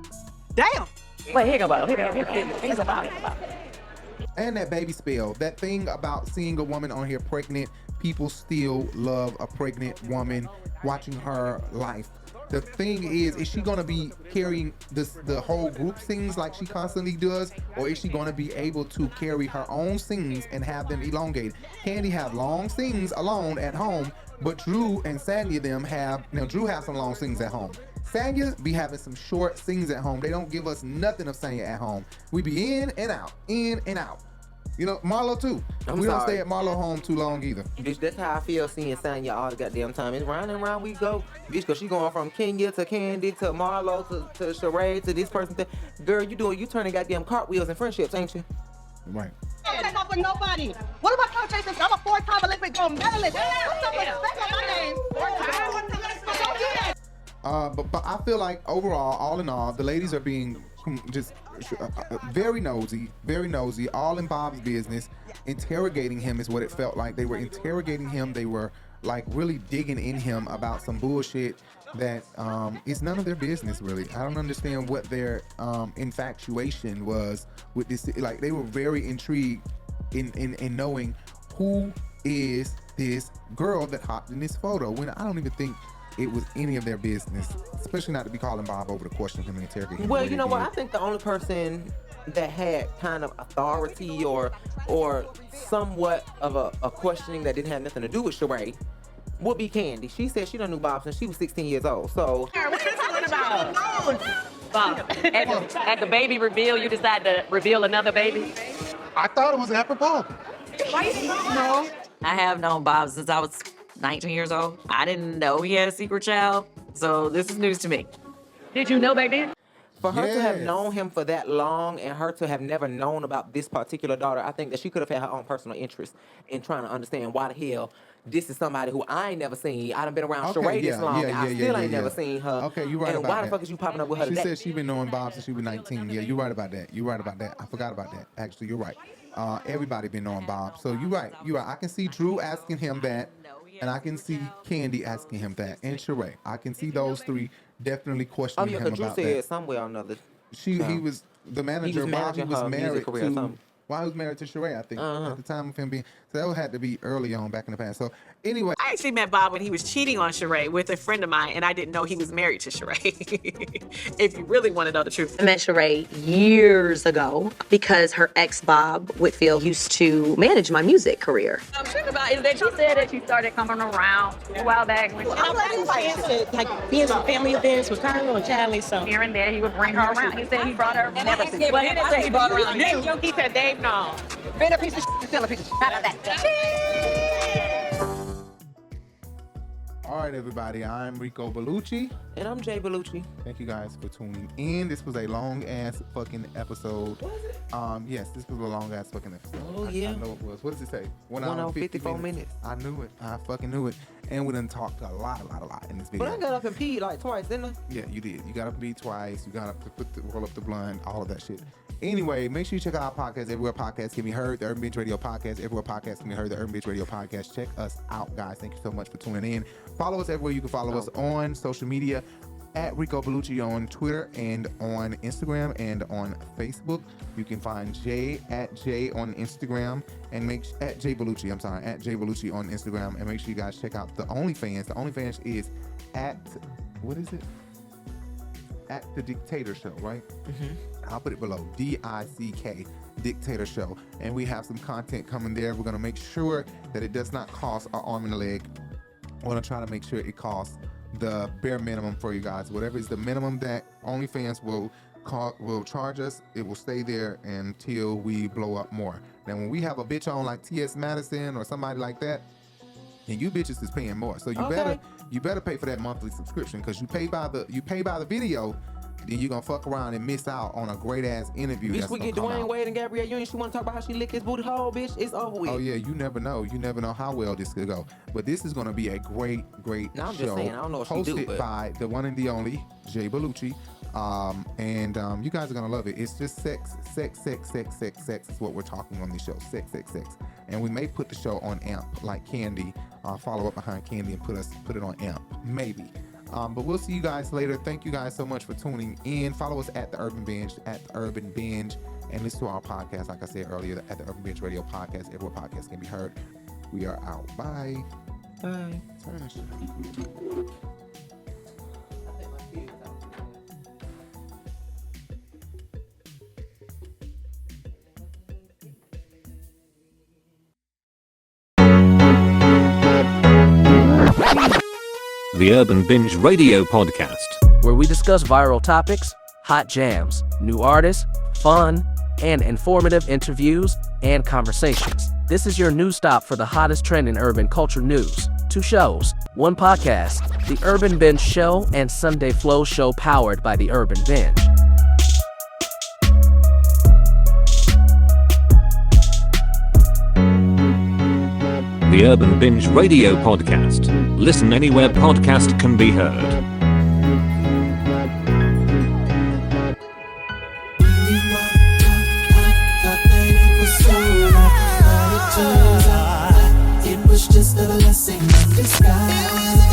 Speaker 1: Damn.
Speaker 11: Wait, here go Bob. Here go. He's about it.
Speaker 8: And that baby spell, that thing about seeing a woman on here pregnant, people still love a pregnant woman, watching her life. The thing is she gonna be carrying the whole group scenes like she constantly does, or is she gonna be able to carry her own scenes and have them elongated? Kandi have long scenes alone at home, but Drew and Sanya them have, now Drew has some long scenes at home. Sanya be having some short scenes at home. They don't give us nothing of Sanya at home. We be in and out, in and out. You know, Marlo too. We don't stay at Marlo home too long either.
Speaker 16: Bitch, that's how I feel seeing Tanya all the goddamn time. It's round and round we go. Bitch, cause she going from Kenya to Kandi to Marlo to Sheree to this person. Girl, you turning goddamn cartwheels in friendships, ain't you?
Speaker 8: Right.
Speaker 14: I don't take off with nobody. What am I trying to say? I'm a 4-time Olympic gold medalist. Put some respect on my name. 4-time. Don't do that.
Speaker 8: But I feel like overall, all in all, the ladies are being just very nosy, all in Bob's business. Interrogating him is what it felt like. They were interrogating him. They were like really digging in him about some bullshit that is none of their business really. I don't understand what their infatuation was with this. Like they were very intrigued in knowing who is this girl that hopped in this photo when I don't even think it was any of their business, especially not to be calling Bob over to question him and interrogate him.
Speaker 16: Well, you know what? I think the only person that had kind of authority or somewhat of a questioning that didn't have nothing to do with Sheree would be Kandi. She said she done knew Bob since she was 16 years old. So
Speaker 11: What you talking about? Bob, at the baby reveal, you decide to reveal another baby?
Speaker 18: I thought it was apropos.
Speaker 11: No. I have known Bob since I was 19 years old. I didn't know he had a secret child, so this is news to me. Did you know back then?
Speaker 16: For her to have known him for that long and her to have never known about this particular daughter, I think that she could have had her own personal interest in trying to understand why the hell this is somebody who I ain't never seen. I done been around Sheree this long, and I still ain't never seen her.
Speaker 8: Okay, you're right
Speaker 16: and
Speaker 8: about
Speaker 16: why
Speaker 8: that.
Speaker 16: the fuck is you popping up with her
Speaker 8: She
Speaker 16: today?
Speaker 8: said she been knowing Bob since she was 19. Yeah, you're right about that. You're right about that. I forgot about that. Actually, you're right. Everybody been knowing Bob. So you're right. You're right. I can see Drew asking him that, and I can see Kandi asking him that, and Sheree. I can see those three definitely questioning him
Speaker 16: Drew
Speaker 8: about
Speaker 16: said
Speaker 8: that.
Speaker 16: somewhere or another.
Speaker 8: He was the manager while he was married to. While he was married to Sheree, I think, at the time of him being. So that had to be early on back in the past. So anyway.
Speaker 1: I actually met Bob when he was cheating on Sheree with a friend of mine, and I didn't know he was married to Sheree. If you really want to know the truth.
Speaker 10: I met Sheree years ago because her ex, Bob Whitfield, used to manage my music career.
Speaker 11: I'm sure about is that you said that you started coming around a while back. When
Speaker 14: I'm like being some family events with Colonel and Charlie, so
Speaker 11: here and there he would bring her around. He said he brought her. Never seen. Well, he didn't say he brought her around you.
Speaker 15: He said Dave no.
Speaker 14: been a piece of shit, still a piece of shit. How about that?
Speaker 8: All right, everybody. I'm Rico Bellucci.
Speaker 16: And I'm Jay Bellucci.
Speaker 8: Thank you guys for tuning in. This was a long-ass fucking episode.
Speaker 16: Was it?
Speaker 8: Yes, this was a long-ass fucking episode.
Speaker 16: Oh, yeah.
Speaker 8: I know it was. What does it say?
Speaker 16: 1 hour, 54 minutes.
Speaker 8: I knew it. I fucking knew it. And we done talked a lot in this video.
Speaker 16: But I got up and peed like twice, didn't I?
Speaker 8: Yeah, you did. You got up and beat twice. You got up to roll up the blunt, all of that shit. Anyway, make sure you check out our podcast, Everywhere Podcasts Can Be Heard, the Urban Binge Radio Podcast, Everywhere Podcasts Can Be Heard, the Urban Binge Radio Podcast. Check us out, guys. Thank you so much for tuning in. Follow us everywhere you can follow us on social media, at Rico Bellucci on Twitter and on Instagram and on Facebook. You can find Jay at Jay on Instagram and at Jay Bellucci, at Jay Bellucci on Instagram. And make sure you guys check out the OnlyFans. The OnlyFans is at, what is it? At the Dictator Show, right? Mm-hmm. I'll put it below, DICK, Dictator Show. And we have some content coming there. We're going to make sure that it does not cost our arm and a leg. We're going to try to make sure it costs the bare minimum for you guys. Whatever is the minimum that OnlyFans will charge us, it will stay there until we blow up more. Now, when we have a bitch on like T.S. Madison or somebody like that, and you bitches is paying more. So you better pay for that monthly subscription, because you pay by the video, then you're gonna fuck around and miss out on a great ass interview.
Speaker 16: Bitch, we get Dwayne Wade and Gabrielle Union. She want to talk about how she licked his booty hole, bitch. It's over with.
Speaker 8: Oh yeah, you never know. You never know how well this could go. But this is gonna be a great
Speaker 16: now, I'm
Speaker 8: show.
Speaker 16: Just saying, I don't know what she
Speaker 8: hosted
Speaker 16: do, but
Speaker 8: by the one and the only Jay Bellucci. And you guys are gonna love it. It's just sex is what we're talking on this show. Sex. And we may put the show on AMP like Kandi, follow up behind Kandi and put it on AMP, maybe. But we'll see you guys later. Thank you guys so much for tuning in. Follow us at the Urban Binge, and listen to our podcast, like I said earlier, at the Urban Binge Radio Podcast. Everywhere podcasts can be heard. We are out. Bye.
Speaker 16: Bye.
Speaker 9: The Urban Binge Radio Podcast,
Speaker 21: where we discuss viral topics, hot jams, new artists, fun, and informative interviews and conversations. This is your new stop for the hottest trend in urban culture news. 2 shows, 1 podcast, The Urban Binge Show and Sunday Flow Show, powered by The Urban Binge.
Speaker 9: the Urban Binge Radio Podcast. Listen anywhere podcast can be heard.
Speaker 23: It was just a blessing in disguise.